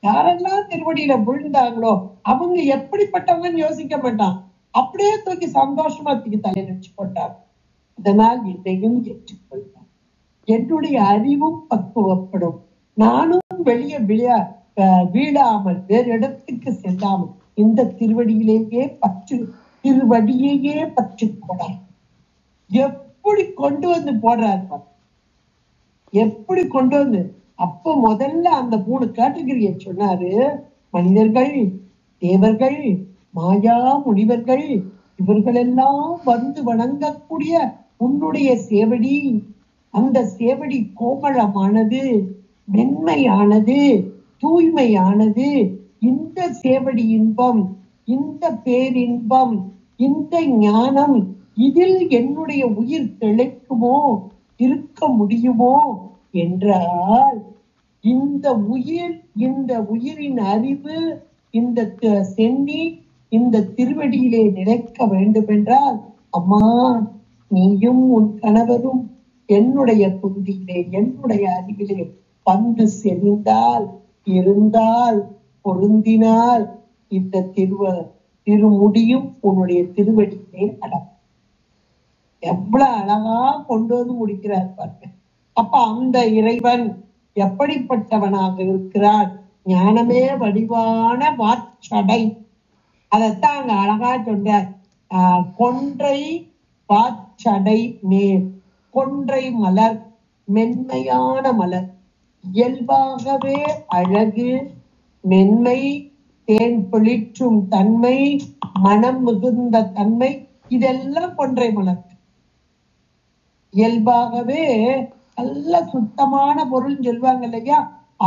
யாரெல்லாம் திருவடியில விழுந்தாங்களோ அவங்க எப்படிப்பட்டவங்கன்னு யோசிக்க மாட்டான், அப்படியே தூக்கி சந்தோஷமா தூக்கி தலையில வச்சு போட்டார். அதனால் என்னையும் ஏற்றுக்கொள்வார். என்னுடைய அறிவும் பக்குவப்படும். நானும் வெளியே வீழாமல் வேறு இடத்துக்கு செல்லாமல் இந்த திருவடியிலேயே திருவடியையே பற்றி போடார். எப்படி கொண்டு வந்து போடுறார், எப்படி கொண்டு வந்து. அப்ப முதல்ல அந்த 3 கேட்டகரியை சொன்னாரு. மனிதர்கள், தேவர்கள், மாயா முனிவர்கள், இவர்களெல்லாம் வந்து வணங்கக்கூடிய உன்னுடைய சேவடி, அந்த சேவடி கோமளமானது, மென்மையானது, தூய்மையானது. இந்த சேவடி இன்பம், இந்த பேரின்பம், இந்த ஞானம், இதில் என்னுடைய உயிர் திளைக்குமோ, இருக்க முடியுமோ என்றால், இந்த உயிர், இந்த உயிரின் அறிவு, இந்த சென்னி இந்த திருவடியிலே நிலைக்க வேண்டும் என்றால், அம்மா நீயும் உன் கணவரும் என்னுடைய புந்தியிலே என்னுடைய அறிவிலே வந்து செறிந்தால் இருந்தால் பொருந்தினால் இந்த திருமுடியும் உன்னுடைய திருவடியிலே அடங்கும். எவ்வளவு அழகா கொண்டு வந்து முடிக்கிறார் பாருங்க. அப்ப அந்த இறைவன் எப்படிப்பட்டவனாக இருக்கிறான்? ஞானமே வடிவான வாச்சடை. அதைத்தான் அங்க அழகா சொல்றார். கொன்றை வாச்சடை மேல், கொன்றை மலர், மென்மையான மலர், இயல்பாகவே அழகு, மென்மை, தேன் பொழிற்றும் தன்மை, மனம் மிகுந்த தன்மை, இதெல்லாம் கொன்றை மலர். இயல்பாகவே நல்ல சுத்தமான பொருள் சொல்வாங்க இல்லையா,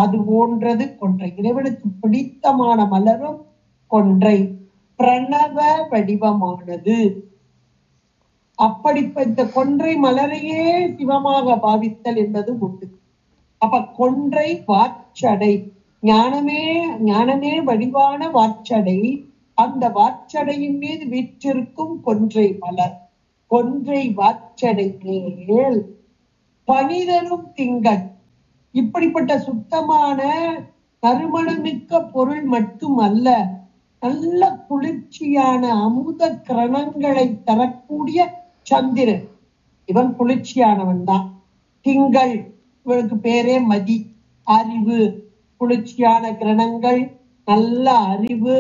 அது போன்றது கொன்றை. இறைவனுக்கு பிடித்தமான மலரும் கொன்றை. பிரணவ வடிவமானது. அப்படிப்பட்ட கொன்றை மலரையே சிவமாக பாவித்தல் என்பது உண்டு. அப்ப கொன்றை வாச்சடை, ஞானமே வடிவான வாச்சடை. அந்த வாச்சடையின் மீது வீற்றிருக்கும் கொன்றை மலர், கொன்றை வாச்சடை மேல் பனிதரும் திங்கள். இப்படிப்பட்ட சுத்தமான நறுமணமிக்க பொருள் மட்டுமல்ல, நல்ல குளிர்ச்சியான அமுத கிரணங்களை தரக்கூடிய சந்திரன். இவன் குளிர்ச்சியானவன் தான். திங்கள், இவனுக்கு பேரே மதி, அறிவு. குளிர்ச்சியான கிரணங்கள், நல்ல அறிவு,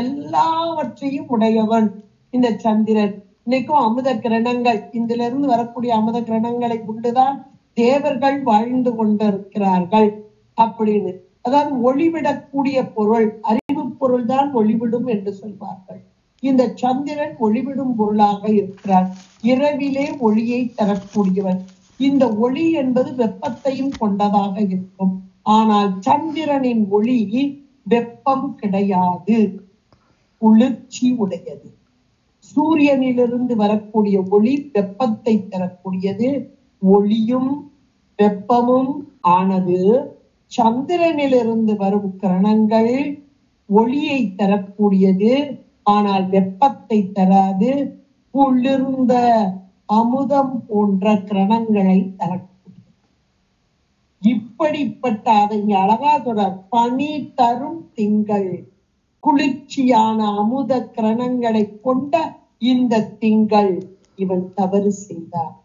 எல்லாவற்றையும் உடையவன் இந்த சந்திரன். இன்னைக்கும் அமுத கிரணங்கள், இதுல இருந்து வரக்கூடிய அமுத கிரணங்களை கொண்டுதான் தேவர்கள் வாழ்ந்து கொண்டிருக்கிறார்கள் அப்படின்னு. அதாவது ஒளிவிடக்கூடிய பொருள், அறிவு பொருள் தான் ஒளிவிடும் என்று சொல்வார்கள். இந்த சந்திரன் ஒளிவிடும் பொருளாக இருக்கிறார். இரவிலே ஒளியை தரக்கூடியவன். இந்த ஒளி என்பது வெப்பத்தையும் கொண்டதாக இருக்கும். ஆனால் சந்திரனின் ஒளி வெப்பம் கிடையாது, குளிர்ச்சி உடையது. சூரியனிலிருந்து வரக்கூடிய ஒளி வெப்பத்தை தரக்கூடியது. ஒளியும் வெப்பமும் ஆனது. சந்திரனிலிருந்து வரும் கிரணங்கள் ஒளியை தரக்கூடியது, ஆனால் வெப்பத்தை தராது. குளிர்ந்த அமுதம் போன்ற கிரணங்களை தரக்கூடியது. இப்படிப்பட்ட, அதை அழகா சொல்றார், பனி தரும் திங்கள். குளிர்ச்சியான அமுத கிரணங்களை கொண்ட இந்த திங்கள். இவன் தவறு செய்தார்.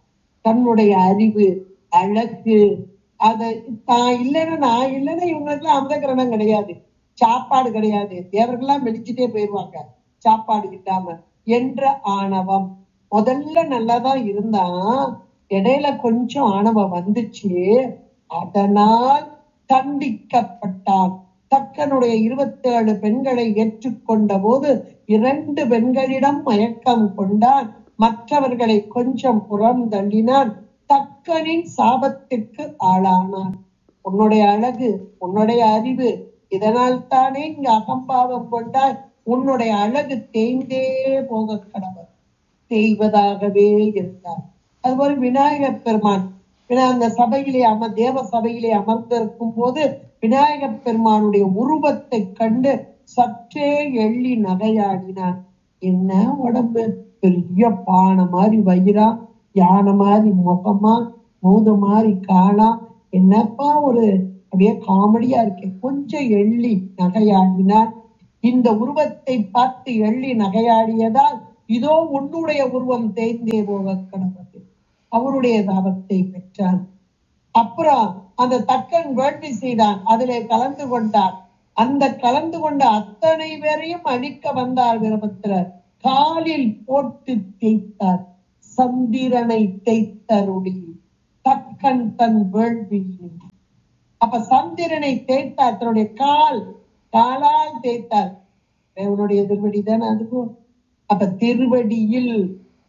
தன்னுடைய அறிவு, அழகு, அதை தான் இல்லைன்னா நான் இல்லைன்னா இவங்களுக்குலாம் அமுத கிரணம் கிடையாது, சாப்பாடு கிடையாது, தேவர்கள்லாம் மெலிச்சுட்டே போயிடுவாங்க சாப்பாடு கிட்டாம என்ற ஆணவம். முதல்ல நல்லாதான் இருந்தான், இடையில கொஞ்சம் ஆணவம் வந்துச்சு. அதனால் தண்டிக்கப்பட்டான். தக்கனுடைய 27 பெண்களை ஏற்றுக்கொண்ட போது 2 பெண்களிடம் மயக்கம் கொண்டான். மற்றவர்களை கொஞ்சம் புறம் தள்ளினான். தக்கனின் சாபத்திற்கு ஆளானான். உன்னுடைய அழகு, உன்னுடைய அறிவு, இதனால் தானே இங்கு அகம்பாவம் கொண்டால் உன்னுடைய அழகு தேய்ந்தே போக கடவுள் செய்வதாகவே இருந்தார். அதுபோல விநாயகர் பெருமான் அந்த சபையிலே தேவ சபையிலே அமர்ந்திருக்கும் போது விநாயகர் பெருமானுடைய உருவத்தை கண்டு சற்றே எள்ளி நகையாடினான். என்ன உடம்பு, பெரிய பானை மாதிரி வயிறா, யானை மாதிரி முகமா, மூத மாதிரி காணா, என்னப்பா ஒரு அப்படியே காமெடியா இருக்கு. கொஞ்சம் எள்ளி நகையாடினான். இந்த உருவத்தை பார்த்து எள்ளி நகையாடியதால் இதோ உன்னுடைய உருவம் தேய்ந்தே போக கடவுள் அவருடைய தாபத்தை பெற்றான். அப்புறம் அந்த தக்கன் வேள்வி செய்தான், அதிலே கலந்து கொண்டார். அந்த கலந்து கொண்ட அத்தனை பேரையும் அழிக்க வந்தார் வீரபத்திரர். காலில் போட்டு தேய்த்தார். சந்திரனை தேய்த்தருளி தக்கன் தன் வேள்வியில். அப்ப சந்திரனை தேய்த்தார், தன்னுடைய காலால் தேய்த்தார். தேவனுடைய திருவடி தானே அதுவும். அப்ப திருவடியில்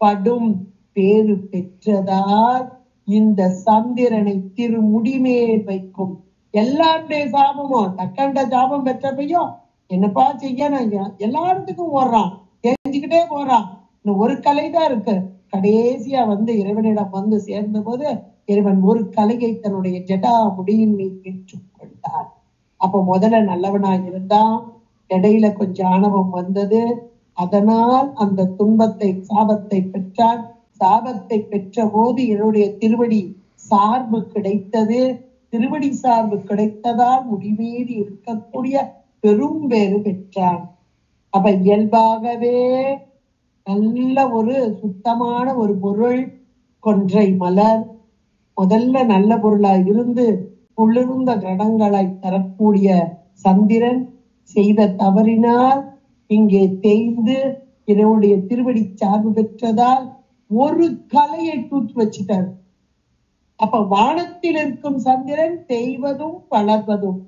படும் பேரு பெற்றதால் இந்த சந்திரனை திருமுடிமேல் வைக்கும். எல்லாருடைய சாபமும், தக்கண்ட சாபம் பெற்றப்பையும் என்னப்பா செய்ய எல்லாத்துக்கும் ஓடுறான், தெரிஞ்சுக்கிட்டே போறான். இந்த ஒரு கலைதான் இருக்கு. கடைசியா இறைவனிடம் சேர்ந்த போது இறைவன் ஒரு கலையை தன்னுடைய ஜடா முடியின் மீது ஏற்றுக்கொண்டார். அப்ப முதல்ல நல்லவனாக இருந்தான், இடையில கொஞ்சம் ஆணவம் வந்தது. அதனால் அந்த துன்பத்தை, சாபத்தை பெற்றான். சாபத்தை பெற்ற போது என்னுடைய திருவடி சார்பு கிடைத்தது. திருவடி சார்பு கிடைத்ததால் முடிமீறி இருக்கக்கூடிய பெரும் பேறு பெற்றான். அப்ப இயல்பாகவே நல்ல ஒரு சுத்தமான ஒரு பொருள் கொன்றை மலர் முதல்ல நல்ல பொருளாய் இருந்து குளிர்ந்த கடங்களை தரக்கூடிய சந்திரன் செய்த தவறினால் இங்கே தேய்ந்து என்னுடைய திருவடி சார்பு பெற்றதால் ஒரு கலையை தூக்கி வச்சுட்டார். அப்ப வானத்தில் இருக்கும் சந்திரன் தேய்வதும் வளர்வதும்,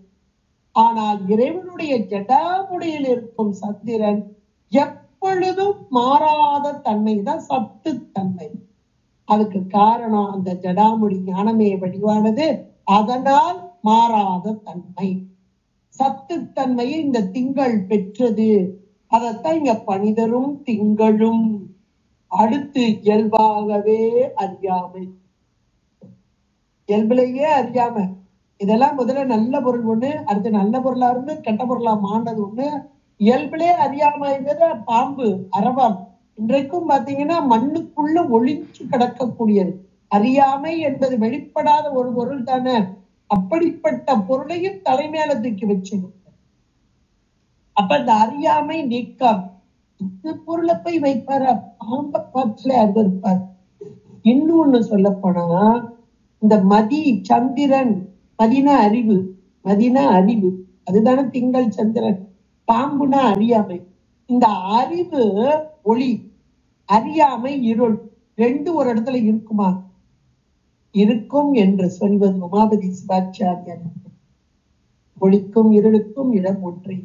ஆனால் இறைவனுடைய ஜடாமுடியில் இருக்கும் சந்திரன் எப்பொழுதும் மாறாத தன்மை தான், சத்து தன்மை. அதுக்கு காரணம் அந்த ஜடாமுடி ஞானமே வடிவானது, அதனால் மாறாத தன்மை சத்து தன்மையை இந்த திங்கள் பெற்றது. அதத்தான் இங்க பணிதரும் திங்களும். அடுத்து இயல்பாகவே அறியாமை, இயல்பிலேயே அறியாம. இதெல்லாம் முதல்ல நல்ல பொருள் ஒண்ணு, அடுத்து நல்ல பொருளா இருந்து கெட்ட பொருளா மாண்டது ஒண்ணு. இயல்பிலே அறியாமைங்கிறத பாம்பு அரவம் இன்றைக்கும் பாத்தீங்கன்னா மண்ணுக்குள்ள ஒளிச்சு கிடக்கக்கூடியது. அறியாமை என்பது வெளிப்படாத ஒரு பொருள் தானே. அப்படிப்பட்ட பொருளையும் தலைமையில தூக்கி வச்சிடும். அப்ப இந்த அறியாமை நீக்கம். இந்த பொருளை போய் வைப்பாரு, பாம்ப பாட்டுல அது இருப்பார். இன்னொன்னு சொல்ல போனா இந்த மதி சந்திரன், மதினா அறிவு, மதினா அறிவு, அதுதானே திங்கள் சந்திரன். பாம்புனா அறியாமை. இந்த அறிவு ஒளி, அறியாமை இருள். ரெண்டு ஒரு இடத்துல இருக்குமா? இருக்கும் என்று சொல்வது உமாபதி சிவாச்சாரியர். ஒளிக்கும் இருளுக்கும் இடம் ஒன்றை.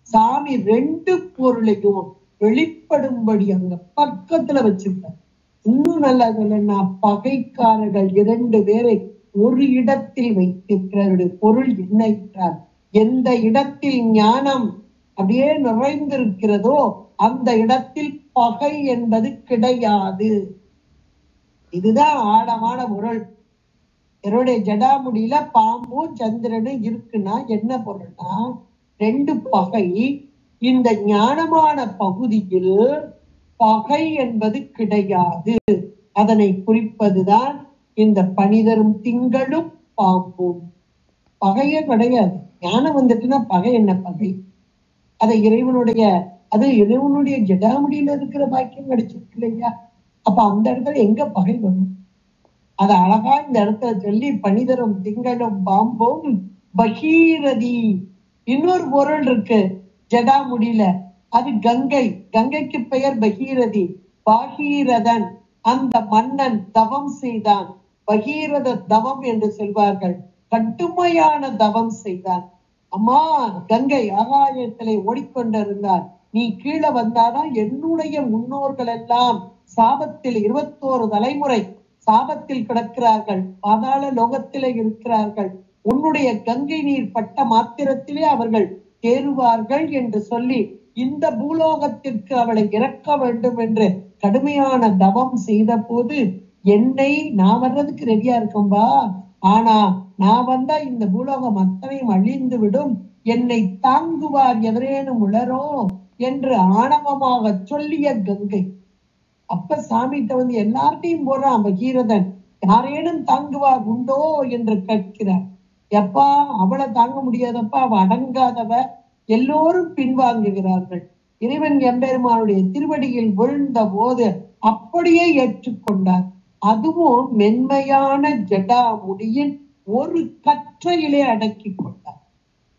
சாமி ரெண்டு பொருளையும் வெளிப்படும்படி அங்க பக்கத்துல வச்சிருப்பார். இன்னும் நல்லா சொல்லனா, பகைக்காரர்கள் இரண்டு பேரை ஒரு இடத்தில் வைத்திருக்கிறாருடைய பொருள் என்ன என்றால், எந்த இடத்தில் ஞானம் அப்படியே நிறைந்திருக்கிறதோ அந்த இடத்தில் பகை என்பது கிடையாது. இதுதான் ஆழமான பொருள். என்னுடைய ஜடாமுடியில பாம்பும் சந்திரனும் இருக்குன்னா என்ன பொருள்னா, ரெண்டு பகை. இந்த ஞானமான பகுதியில் பகை என்பது கிடையாது. அதனை குறிப்பதுதான் இந்த பணிதரும் திங்களும் பாம்பும். பகையே கிடையாது. ஞானம் வந்துட்டுன்னா பகை என்ன பகை? அதை இறைவனுடைய, அது இறைவனுடைய ஜடாமுடியில இருக்கிற பாக்கியம் கிடைச்சிருக்கு இல்லையா? அப்ப அந்த இடத்துல எங்க பகை வரும்? அத அழகா இந்த இடத்துல சொல்லி பணிதரும் திங்களும் பாம்பும் பகீரதி. இன்னொரு பொருள் இருக்கு ஜடாமுடியில, அது கங்கை. கங்கைக்கு பெயர் பகீரதி. பாகீரதன் அந்த மன்னன் தவம் செய்தான். பகீரத தவம் என்று சொல்வார்கள். கடுமையான தவம் செய்தான். அம்மா கங்கை ஆகாயத்திலே ஓடிக்கொண்டிருந்தார், நீ கீழே வந்தாதான் என்னுடைய முன்னோர்கள் எல்லாம் சாபத்தில் 21 தலைமுறை சாபத்தில் கிடக்கிறார்கள், பாதாள லோகத்திலே இருக்கிறார்கள். உன்னுடைய கங்கை நீர் பட்ட மாத்திரத்திலே அவர்கள் தேறுவார்கள் என்று சொல்லி இந்த பூலோகத்திற்கு அவளை இறக்க வேண்டும் என்று கடுமையான தவம் செய்த போது, என்னை நான் வர்றதுக்கு ரெடியா இருக்கம்பா, ஆனா நான் வந்தா இந்த பூலோகம் அத்தனையும் அழிந்து விடும், என்னை தாங்குவார் எவரேனும் உளரோ என்று ஆணவமாக சொல்லிய கங்கை. அப்ப சாமிகிட்ட வந்து எல்லார்ட்டையும் போறான் பகீரதன், யாரேனும் தாங்குவார் உண்டோ என்று கேட்கிறார். எப்பா அவளை தாங்க முடியாதப்பா, அவ அடங்காதவ. எல்லோரும் பின்வாங்குகிறார்கள். இறைவன் எம்பெருமானுடைய திருவடியில் விழுந்த போது அப்படியே ஏற்றுக்கொண்டார். அதுவும் மென்மையான ஜடாமுடியின் ஒரு கற்றையிலே அடக்கி கொண்டார்.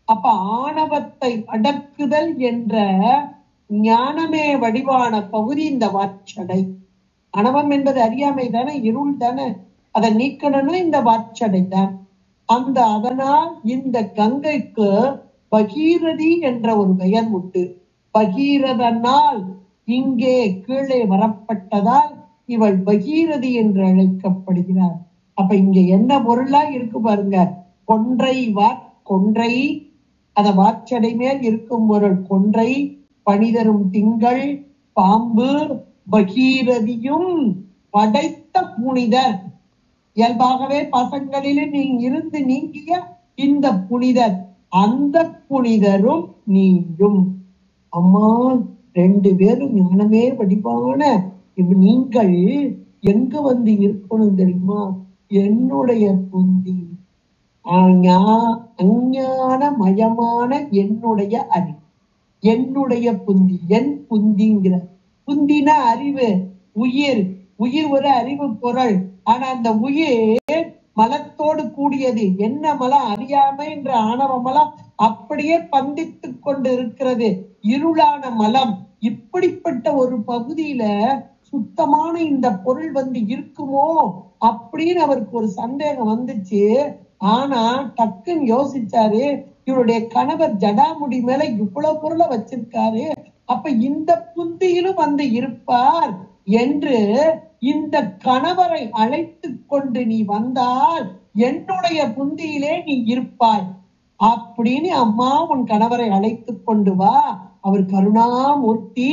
அப்ப ஆணவத்தை அடக்குதல் என்ற ஞானமே வடிவான பகுதி இந்த வாட்சடை. ஆணவம் என்பது அறியாமை தானே, இருள் தானே. அதை நீக்கணும்னா இந்த வாட்சடை தான். அதனால் இந்த கங்கைக்கு பகீரதி என்ற ஒரு பெயர் உண்டு. பகீரதனால் இங்கே கீழே வரப்பட்டதால் இவள் பகீரதி என்று அழைக்கப்படுகிறார். அப்ப இங்க என்ன பொருளா இருக்கு பாருங்க. கொன்றை கொன்றை, அத வாட்சடை மேல் இருக்கும் பொருள் கொன்றை, பணிதரும் திங்கள், பாம்பு, பகீரதியும் படைத்த புனிதர். இயல்பாகவே பசங்களிலே நீ இருந்து நீங்கிய இந்த புனிதர், அந்த புனிதரும் நீயும். அம்மா ரெண்டு பேரும் ஞானமே வடிவான நீங்கள் எங்க வந்து இருக்கணும் தெரியுமா? என்னுடைய புந்தி, அஞ்ஞான மயமான என்னுடைய அறிவு, என்னுடைய புந்தி, என் புந்திங்கிற. புந்தினா அறிவு, உயிர். உயிர் ஒரு அறிவு பொருள். ஆனா அந்த உயிர் மலத்தோடு கூடியது. என்ன மலம்? அறியாமை என்ற ஆணவ மலம் அப்படியே பந்தித்து கொண்டு இருக்கிறது, இருளான மலம். இப்படிப்பட்ட ஒரு பகுதியில சுத்தமான இந்த பொருள் வந்து இருக்குமோ அப்படின்னு அவருக்கு ஒரு சந்தேகம் வந்துச்சு. ஆனா டக்குன்னு யோசிச்சாரு, இவருடைய கணவர் ஜடாமுடி மேல இவ்வளவு பொருளை வச்சிருக்காரு, அப்ப இந்த புந்தியிலும் வந்து இருப்பார் என்று இந்த கணவரை அழைத்து கொண்டு நீ வந்தால் என்னுடைய புந்தியிலே நீ இருப்பாய் அப்படின்னு, அம்மா உன் கணவரை அழைத்து கொண்டு வா, அவர் கருணாமூர்த்தி,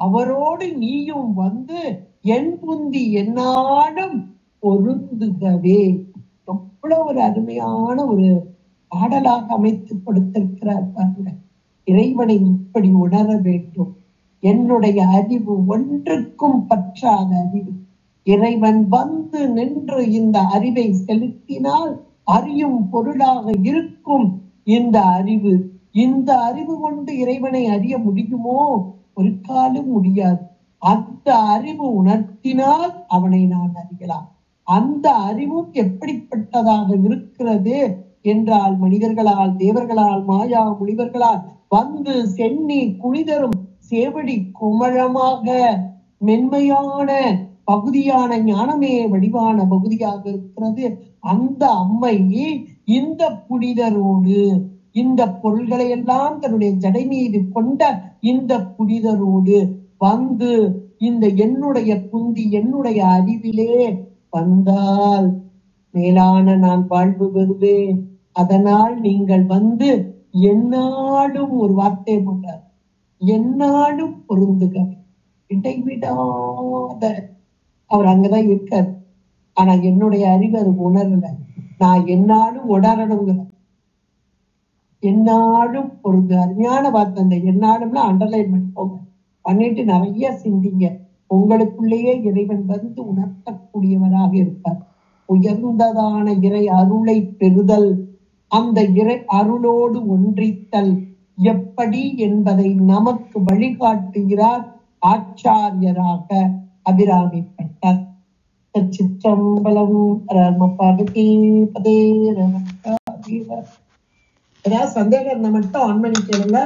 அவரோடு நீயும் வந்து என் புந்தி என்னாலும் பொருந்துகவே. எவ்வளவு ஒரு அருமையான ஒரு பாடலாக அமைத்து கொடுத்திருக்கிறார் பாருங்க. இறைவனை இப்படி உணர வேண்டும். என்னுடைய அறிவு ஒன்றுக்கும் பற்றாத அறிவு. இறைவன் வந்து நின்று இந்த அறிவை செலுத்தினால் அறியும் பொருளாக இருக்கும் இந்த அறிவு. இந்த அறிவு கொண்டு இறைவனை அறிய முடியுமோ? ஒரு காலம் முடியாது. அந்த அறிவு உணர்த்தினால் அவனை நான் அறியலாம். அந்த அறிவும் எப்படிப்பட்டதாக இருக்கிறது என்றால், மனிதர்களால், தேவர்களால், மாயா முனிவர்களால் வந்து சென்னி குனிதரும் சேவடி குமழமாக மென்மையான பகுதியான ஞானமே வடிவான பகுதியாக இருக்கிறது. அந்த அம்மை இந்த புனிதரோடு, இந்த பொருள்களை எல்லாம் தன்னுடைய ஜடை மீது கொண்ட இந்த புனிதரோடு வந்து இந்த என்னுடைய புந்தி, என்னுடைய அறிவிலே வந்தால் மேலான நான் வாழ்வு பெறுவேன். அதனால் நீங்கள் வந்து என்னாலும், ஒரு வார்த்தை போட்டார், என்னாலும் பொருந்துக. இடைவிடாத அவர் அங்கதான் இருக்காரு. ஆனா என்னுடைய அறிவு அது உணரல. நான் என்னாலும் உணரணுங்கிற. என்னாலும் பொருந்த. அருமையான வார்த்தை. அந்த என்னாலும்னா அண்டர்லைன் பண்ணிக்கோங்க, பண்ணிட்டு நிறைய சிந்திங்க. உங்களுக்குள்ளேயே இறைவன் வந்து உணர்த்தக்கூடியவராக இருப்பார். உயர்ந்ததான இறை அருளை பெறுதல், அந்த இறை அருளோடு ஒன்றித்தல் எப்படி என்பதை நமக்கு வழிகாட்டுகிறார் ஆச்சாரியராக அபிராமிப்பட்டார். சிற்றம்பலம். ஏதாவது சந்தேகம் இருந்தா மட்டும் ஆன் பண்ணி கேளுங்க.